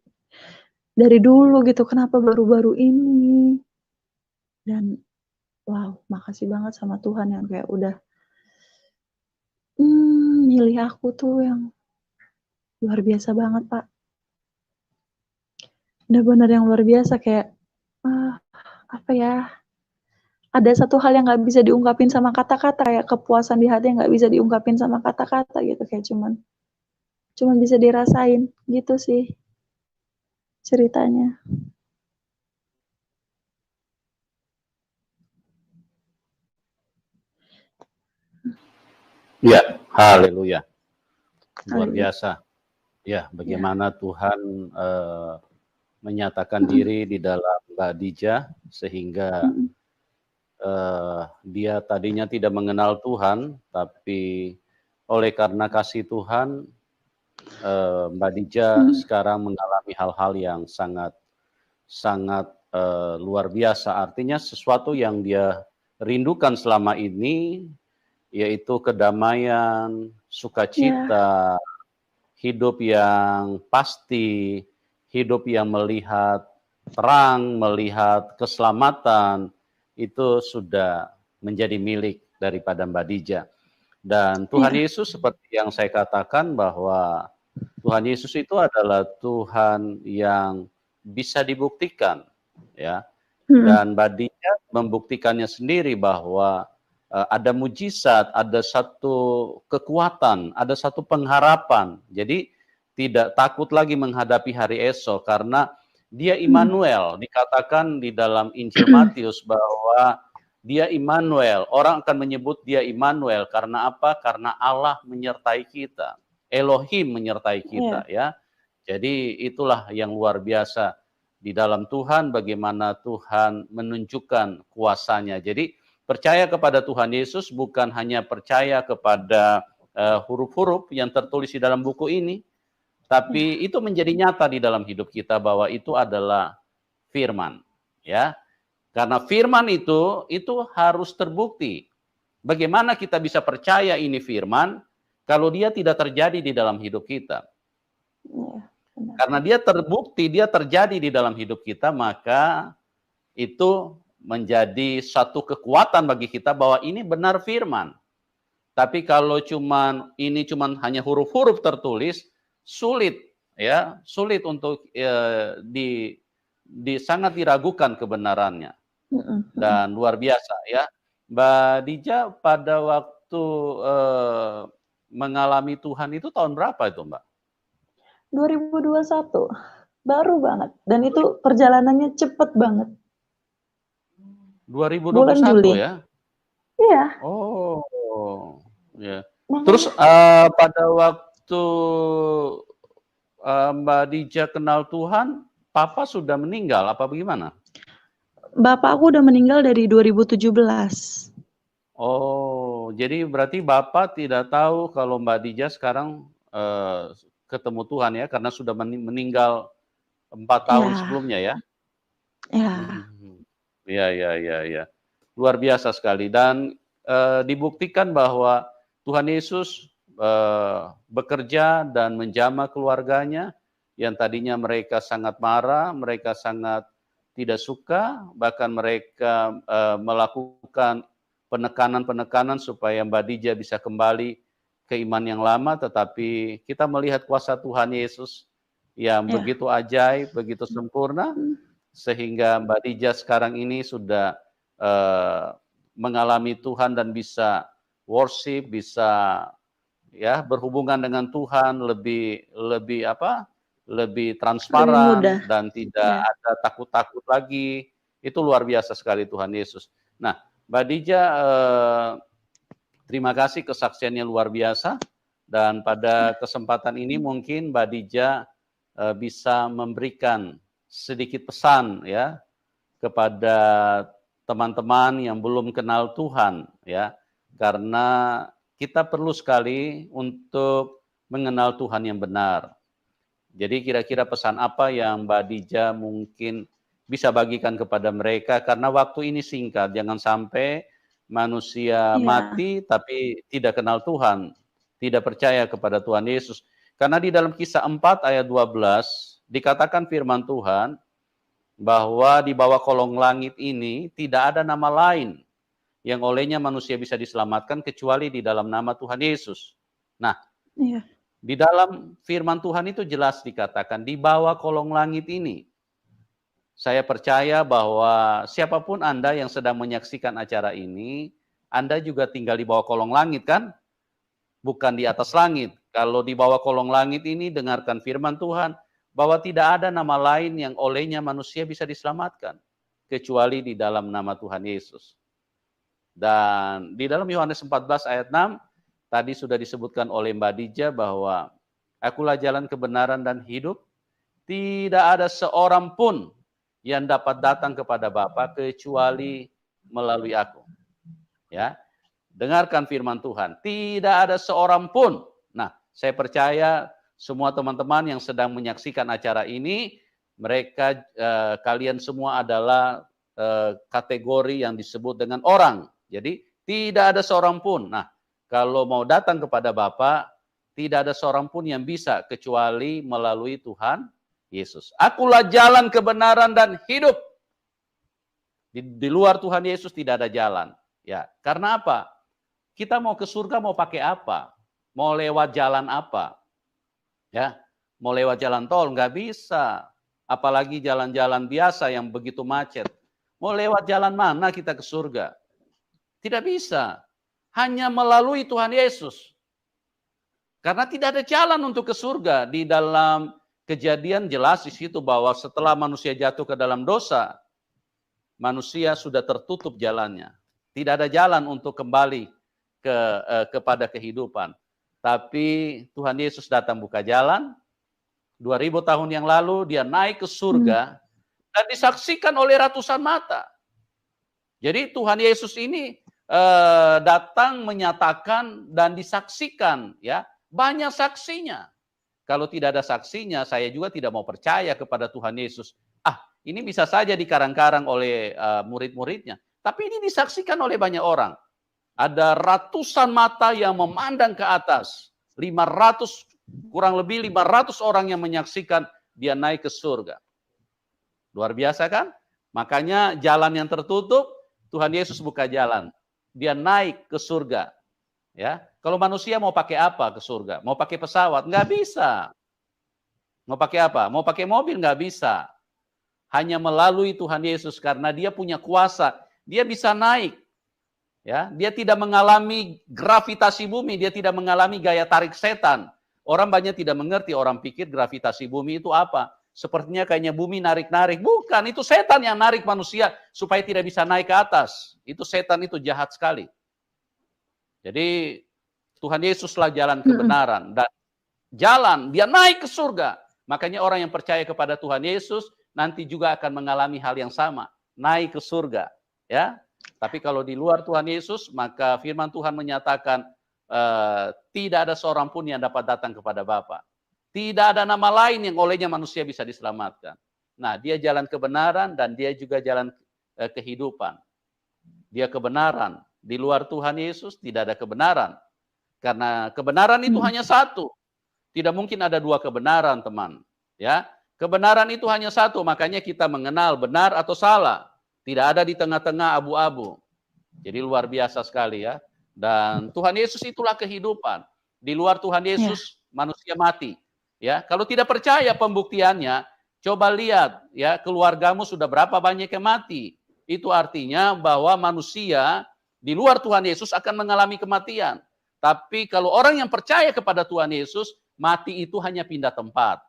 dulu gitu, kenapa baru-baru ini? Dan wow, makasih banget sama Tuhan yang kayak udah, milih aku tuh yang luar biasa banget, Pak. Bener-bener yang luar biasa kayak, ah, apa ya, ada satu hal yang nggak bisa diungkapin sama kata-kata, kayak kepuasan di hati yang nggak bisa diungkapin sama kata-kata gitu, kayak cuman bisa dirasain, gitu sih ceritanya. Ya, haleluya. Luar Haleluya. biasa. Ya, Ya. bagaimana Tuhan menyatakan diri di dalam Mbak Dija sehingga Mhm. dia tadinya tidak mengenal Tuhan, tapi oleh karena kasih Tuhan, Mbak Dija Mhm. sekarang mengalami hal-hal yang sangat sangat luar biasa. Artinya sesuatu yang dia rindukan selama ini, yaitu kedamaian, Ya. sukacita, hidup yang pasti, hidup yang melihat terang, melihat keselamatan, itu sudah menjadi milik daripada Mbak Dija. Dan Tuhan Iya. Yesus seperti yang saya katakan bahwa Tuhan Yesus itu adalah Tuhan yang bisa dibuktikan, ya. Mhm. Dan Mbak Dija membuktikannya sendiri bahwa ada mujizat, ada satu kekuatan, ada satu pengharapan. Jadi tidak takut lagi menghadapi hari esok karena dia Mhm. Immanuel. Dikatakan di dalam Injil Matius bahwa dia Immanuel. Orang akan menyebut dia Immanuel karena apa? Karena Allah menyertai kita. Elohim menyertai Iya. kita, ya. Jadi itulah yang luar biasa di dalam Tuhan, bagaimana Tuhan menunjukkan kuasanya. Jadi percaya kepada Tuhan Yesus bukan hanya percaya kepada huruf-huruf yang tertulis di dalam buku ini, Iya. tapi itu menjadi nyata di dalam hidup kita bahwa itu adalah firman, ya. Karena firman itu harus terbukti. Bagaimana kita bisa percaya ini firman kalau dia tidak terjadi di dalam hidup kita? Iya, benar. Karena dia terbukti, dia terjadi di dalam hidup kita, maka itu menjadi satu kekuatan bagi kita bahwa ini benar firman. Tapi kalau ini cuman hanya huruf-huruf tertulis, sulit, ya, sulit untuk sangat diragukan kebenarannya. Mhm. Mhm. Dan luar biasa, ya. Mbak Dija pada waktu mengalami Tuhan itu tahun berapa itu, Mbak? 2021, baru banget, dan itu perjalanannya cepet banget. Bulan 2021 Juli. ya? Iya, Oh, ya. Terus, makanya pada waktu, Mbak Dija kenal Tuhan, papa sudah meninggal apa bagaimana? bapak aku udah meninggal dari 2017. Oh, jadi berarti bapak tidak tahu kalau Mbak Dija sekarang, ketemu Tuhan ya, karena sudah meninggal 4 tahun Iya. sebelumnya ya? Iya. Mhm. Iya iya iya iya. Luar biasa sekali dan, dibuktikan bahwa Tuhan Yesus, bekerja dan menjamah keluarganya, yang tadinya mereka sangat marah, mereka sangat tidak suka, bahkan mereka, melakukan penekanan-penekanan supaya Mbak Dija bisa kembali ke iman yang lama, tetapi kita melihat kuasa Tuhan Yesus yang Iya. begitu ajaib, begitu sempurna, Mhm. sehingga Mbak Dija sekarang ini sudah, mengalami Tuhan dan bisa worship, bisa ya berhubungan dengan Tuhan lebih lebih apa, lebih Lebih transparan mudah. dan tidak Iya. ada takut-takut lagi. Itu luar biasa sekali Tuhan Yesus. Nah, Mbak Dija, terima kasih kesaksiannya luar biasa Dan pada kesempatan ini mungkin Mbak Dija bisa memberikan sedikit pesan ya kepada teman-teman yang belum kenal Tuhan ya. Karena kita perlu sekali untuk mengenal Tuhan yang benar. Jadi kira-kira pesan apa yang Mbak Dija mungkin bisa bagikan kepada mereka, karena waktu ini singkat, jangan sampai manusia Iya, mati tapi tidak kenal Tuhan, tidak percaya kepada Tuhan Yesus. Karena di dalam Kisah 4 ayat 12 dikatakan firman Tuhan bahwa di bawah kolong langit ini tidak ada nama lain yang olehnya manusia bisa diselamatkan kecuali di dalam nama Tuhan Yesus. Nah, iya, di dalam firman Tuhan itu jelas dikatakan di bawah kolong langit ini. Saya percaya bahwa siapapun Anda yang sedang menyaksikan acara ini, Anda juga tinggal di bawah kolong langit kan? Bukan di atas langit. Kalau di bawah kolong langit ini dengarkan firman Tuhan bahwa tidak ada nama lain yang olehnya manusia bisa diselamatkan kecuali di dalam nama Tuhan Yesus. Dan di dalam Yohanes 14 ayat 6 tadi sudah disebutkan oleh Mbak Dija bahwa akulah jalan kebenaran dan hidup, tidak ada seorang pun yang dapat datang kepada Bapa kecuali melalui aku. Ya, dengarkan firman Tuhan. Tidak ada seorang pun. Nah, saya percaya semua teman-teman yang sedang menyaksikan acara ini, mereka kalian semua adalah kategori yang disebut dengan orang. Jadi tidak ada seorang pun. Nah, kalau mau datang kepada Bapa, tidak ada seorang pun yang bisa kecuali melalui Tuhan Yesus. Akulah jalan kebenaran dan hidup. Di luar Tuhan Yesus tidak ada jalan. Ya, karena apa? Kita mau ke surga mau pakai apa? Mau lewat jalan apa? Ya, mau lewat jalan tol nggak bisa. Apalagi jalan-jalan biasa yang begitu macet. Mau lewat jalan mana kita ke surga? Tidak bisa. Hanya melalui Tuhan Yesus. Karena tidak ada jalan untuk ke surga. Di dalam Kejadian jelas di situ bahwa setelah manusia jatuh ke dalam dosa, manusia sudah tertutup jalannya. Tidak ada jalan untuk kembali kepada kehidupan. Tapi Tuhan Yesus datang buka jalan. 2000 tahun yang lalu dia naik ke surga dan disaksikan oleh ratusan mata. Jadi Tuhan Yesus ini datang menyatakan dan disaksikan, ya, banyak saksinya. Kalau tidak ada saksinya, saya juga tidak mau percaya kepada Tuhan Yesus. Ini bisa saja dikarang-karang oleh murid-muridnya. Tapi ini disaksikan oleh banyak orang. Ada ratusan mata yang memandang ke atas. 500, kurang lebih 500 orang yang menyaksikan dia naik ke surga. Luar biasa kan? Makanya jalan yang tertutup, Tuhan Yesus buka jalan. Dia naik ke surga. Ya, kalau manusia mau pakai apa ke surga? Mau pakai pesawat? Nggak bisa. Mau pakai apa? Mau pakai mobil? Nggak bisa. Hanya melalui Tuhan Yesus karena dia punya kuasa. Dia bisa naik. Ya, dia tidak mengalami gravitasi bumi, dia tidak mengalami gaya tarik setan. Orang banyak tidak mengerti, orang pikir gravitasi bumi itu apa? Sepertinya kayaknya bumi narik-narik. Bukan, itu setan yang narik manusia supaya tidak bisa naik ke atas. Itu setan, itu jahat sekali. Jadi Tuhan Yesuslah jalan kebenaran dan jalan dia naik ke surga. Makanya orang yang percaya kepada Tuhan Yesus nanti juga akan mengalami hal yang sama, naik ke surga, ya. Tapi kalau di luar Tuhan Yesus, maka firman Tuhan menyatakan tidak ada seorang pun yang dapat datang kepada Bapa. Tidak ada nama lain yang olehnya manusia bisa diselamatkan. Nah, dia jalan kebenaran dan dia juga jalan kehidupan. Dia kebenaran. Di luar Tuhan Yesus tidak ada kebenaran. Karena kebenaran itu hanya satu. Tidak mungkin ada dua kebenaran, teman. Ya, kebenaran itu hanya satu, makanya kita mengenal benar atau salah. Tidak ada di tengah-tengah abu-abu. Jadi luar biasa sekali ya. Dan Tuhan Yesus itulah kehidupan. Di luar Tuhan Yesus manusia mati. Ya, kalau tidak percaya pembuktiannya, coba lihat ya, keluargamu sudah berapa banyak yang mati. Itu artinya bahwa manusia di luar Tuhan Yesus akan mengalami kematian. Tapi kalau orang yang percaya kepada Tuhan Yesus, mati itu hanya pindah tempat.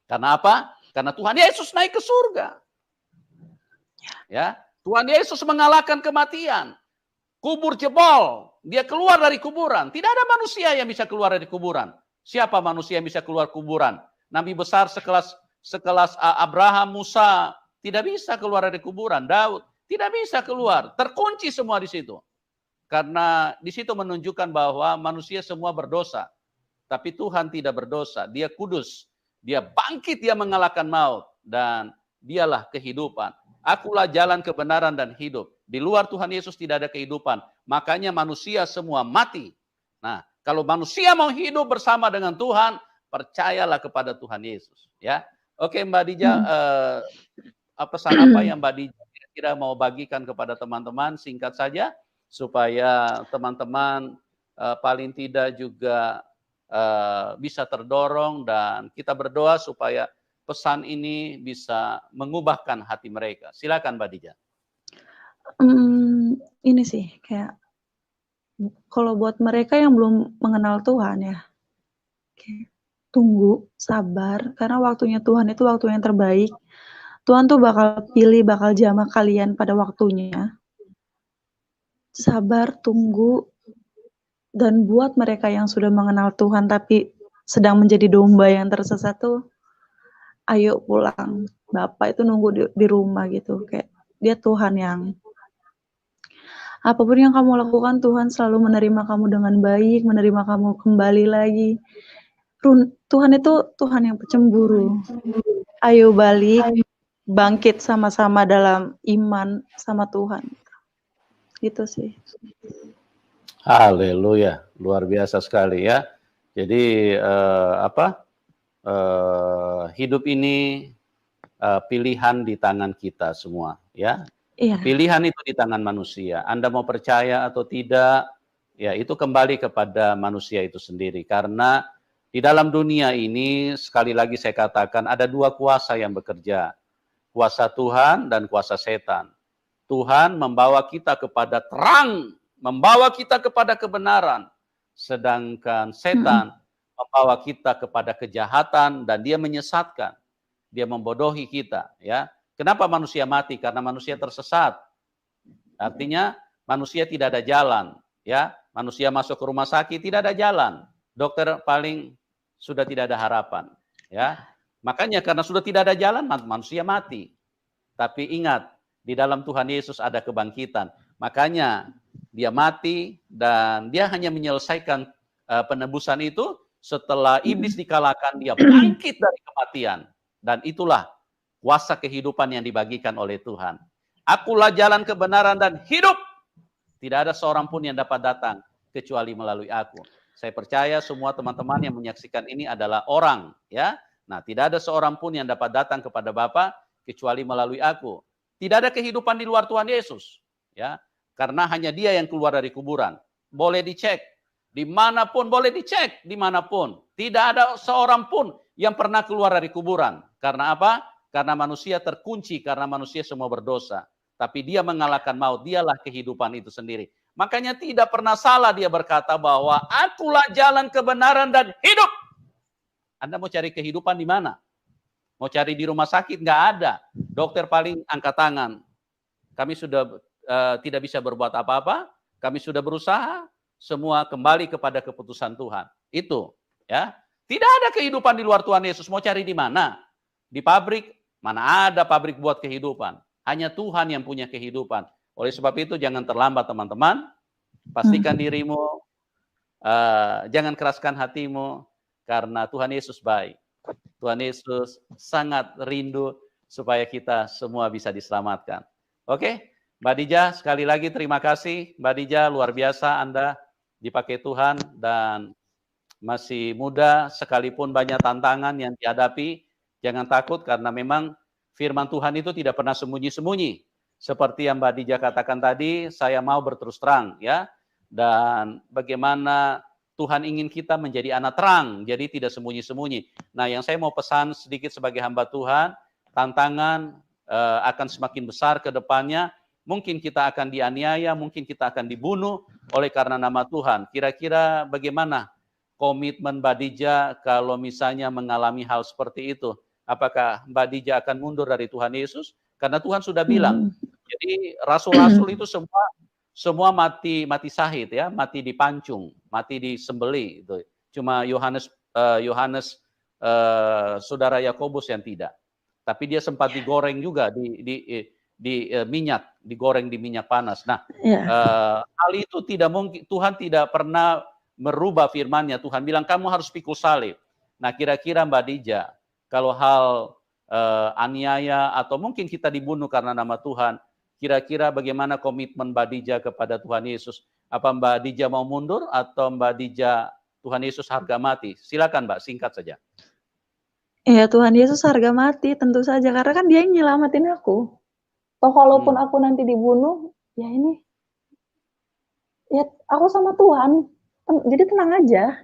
Karena apa? Karena Tuhan Yesus naik ke surga. Ya, Tuhan Yesus mengalahkan kematian. Kubur jebol, Dia keluar dari kuburan. Tidak ada manusia yang bisa keluar dari kuburan. Siapa manusia yang bisa keluar kuburan? Nabi besar sekelas Abraham, Musa, tidak bisa keluar dari kuburan. Daud, tidak bisa keluar. Terkunci semua di situ. Karena di situ menunjukkan bahwa manusia semua berdosa. Tapi Tuhan tidak berdosa. Dia kudus. Dia bangkit, dia mengalahkan maut. Dan dialah kehidupan. Akulah jalan kebenaran dan hidup. Di luar Tuhan Yesus tidak ada kehidupan. Makanya manusia semua mati. Nah, kalau manusia mau hidup bersama dengan Tuhan, percayalah kepada Tuhan Yesus. Ya, oke Mbak Dija, pesan apa yang Mbak Dija kira-kira mau bagikan kepada teman-teman, singkat saja, supaya teman-teman paling tidak juga bisa terdorong, dan kita berdoa supaya pesan ini bisa mengubahkan hati mereka. Silakan Mbak Dija. Ini sih, kayak kalau buat mereka yang belum mengenal Tuhan ya, kayak tunggu, sabar, karena waktunya Tuhan itu waktu yang terbaik. Tuhan tuh bakal pilih, bakal jamah kalian pada waktunya. Sabar, tunggu, dan buat mereka yang sudah mengenal Tuhan tapi sedang menjadi domba yang tersesat tuh, ayo pulang. Bapak itu nunggu di rumah gitu, kayak dia Tuhan yang apapun yang kamu lakukan, Tuhan selalu menerima kamu dengan baik, menerima kamu kembali lagi. Tuhan itu Tuhan yang pecemburu. Ayo balik, bangkit sama-sama dalam iman sama Tuhan. Gitu sih. Haleluya, luar biasa sekali ya. Jadi hidup ini pilihan di tangan kita semua, ya. Iya. Pilihan itu di tangan manusia. Anda mau percaya atau tidak, ya itu kembali kepada manusia itu sendiri. Karena di dalam dunia ini, sekali lagi saya katakan, ada dua kuasa yang bekerja. Kuasa Tuhan dan kuasa setan. Tuhan membawa kita kepada terang, membawa kita kepada kebenaran. Sedangkan setan membawa kita kepada kejahatan dan dia menyesatkan. Dia membodohi kita, ya. Kenapa manusia mati? Karena manusia tersesat. Artinya manusia tidak ada jalan, ya. Manusia masuk ke rumah sakit tidak ada jalan. Dokter paling sudah tidak ada harapan, ya. Makanya karena sudah tidak ada jalan, manusia mati. Tapi ingat, di dalam Tuhan Yesus ada kebangkitan. Makanya dia mati dan dia hanya menyelesaikan penebusan itu setelah iblis dikalahkan, dia bangkit dari kematian. Dan itulah kuasa kehidupan yang dibagikan oleh Tuhan. Akulah jalan kebenaran dan hidup. Tidak ada seorang pun yang dapat datang kecuali melalui aku. Saya percaya semua teman-teman yang menyaksikan ini adalah orang, ya. Nah, tidak ada seorang pun yang dapat datang kepada Bapa kecuali melalui aku. Tidak ada kehidupan di luar Tuhan Yesus, ya. Karena hanya Dia yang keluar dari kuburan. Boleh dicek dimanapun, boleh dicek dimanapun. Tidak ada seorang pun yang pernah keluar dari kuburan. Karena apa? Karena manusia terkunci, karena manusia semua berdosa. Tapi dia mengalahkan maut, dialah kehidupan itu sendiri. Makanya tidak pernah salah dia berkata bahwa akulah jalan kebenaran dan hidup. Anda mau cari kehidupan di mana? Mau cari di rumah sakit? Nggak ada. Dokter paling angkat tangan. Kami sudah tidak bisa berbuat apa-apa. Kami sudah berusaha. Semua kembali kepada keputusan Tuhan. Itu, ya. Tidak ada kehidupan di luar Tuhan Yesus. Mau cari di mana? Di pabrik, mana ada pabrik buat kehidupan. Hanya Tuhan yang punya kehidupan. Oleh sebab itu jangan terlambat teman-teman. Pastikan dirimu, jangan keraskan hatimu, karena Tuhan Yesus baik. Tuhan Yesus sangat rindu supaya kita semua bisa diselamatkan. Oke, Mbak Dija, sekali lagi terima kasih. Mbak Dija, luar biasa Anda dipakai Tuhan dan masih muda, sekalipun banyak tantangan yang dihadapi, jangan takut karena memang firman Tuhan itu tidak pernah sembunyi-sembunyi. Seperti yang Mbak Dija katakan tadi, saya mau berterus terang, ya. Dan bagaimana Tuhan ingin kita menjadi anak terang, jadi tidak sembunyi-sembunyi. Nah, yang saya mau pesan sedikit sebagai hamba Tuhan, tantangan akan semakin besar ke depannya. Mungkin kita akan dianiaya, mungkin kita akan dibunuh oleh karena nama Tuhan. Kira-kira bagaimana komitmen Mbak Dija kalau misalnya mengalami hal seperti itu? Apakah Mbak Dija akan mundur dari Tuhan Yesus? Karena Tuhan sudah bilang. Jadi rasul-rasul itu semua semua mati syahid ya, mati dipancung, mati disembelih itu. Cuma Yohanes saudara Yakobus yang tidak. Tapi dia sempat digoreng juga di minyak, digoreng di minyak panas. Nah, hal itu tidak mungkin, Tuhan tidak pernah merubah firman-Nya. Tuhan bilang kamu harus pikul salib. Nah, kira-kira Mbak Dija, kalau hal aniaya atau mungkin kita dibunuh karena nama Tuhan, kira-kira bagaimana komitmen Mbak Dija kepada Tuhan Yesus? Apa Mbak Dija mau mundur atau Mbak Dija Tuhan Yesus harga mati? Silakan Mbak, singkat saja. Ya Tuhan Yesus harga mati tentu saja, karena kan Dia yang nyelamatin aku. Toh kalaupun aku nanti dibunuh, ya ini, ya aku sama Tuhan. Jadi tenang aja.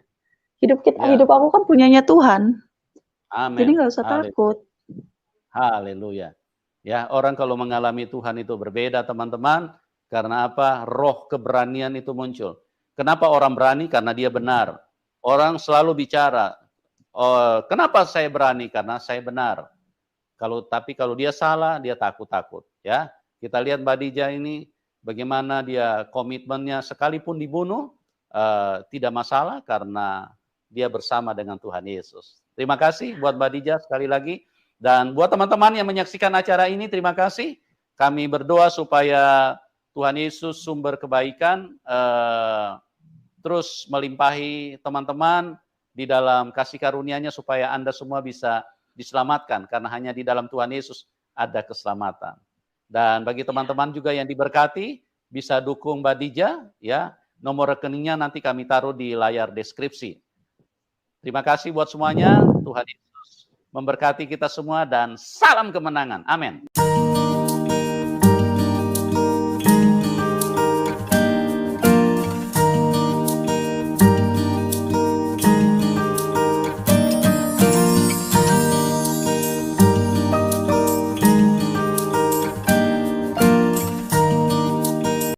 Hidup aku kan punyanya Tuhan. Amin. Jadi nggak usah takut. Haleluya. Ya, orang kalau mengalami Tuhan itu berbeda, teman-teman. Karena apa? Roh keberanian itu muncul. Kenapa orang berani? Karena dia benar. Orang selalu bicara, oh, kenapa saya berani? Karena saya benar. Tapi kalau dia salah, dia takut-takut. Ya, kita lihat Mbak Dija ini, bagaimana dia komitmennya sekalipun dibunuh, tidak masalah karena dia bersama dengan Tuhan Yesus. Terima kasih buat Mbak Dija sekali lagi. Dan buat teman-teman yang menyaksikan acara ini, terima kasih. Kami berdoa supaya Tuhan Yesus sumber kebaikan terus melimpahi teman-teman di dalam kasih karunia-Nya supaya Anda semua bisa diselamatkan, karena hanya di dalam Tuhan Yesus ada keselamatan. Dan bagi teman-teman juga yang diberkati, bisa dukung Mbak Dija, ya. Nomor rekeningnya nanti kami taruh di layar deskripsi. Terima kasih buat semuanya. Tuhan Yesus memberkati kita semua dan salam kemenangan. Amin.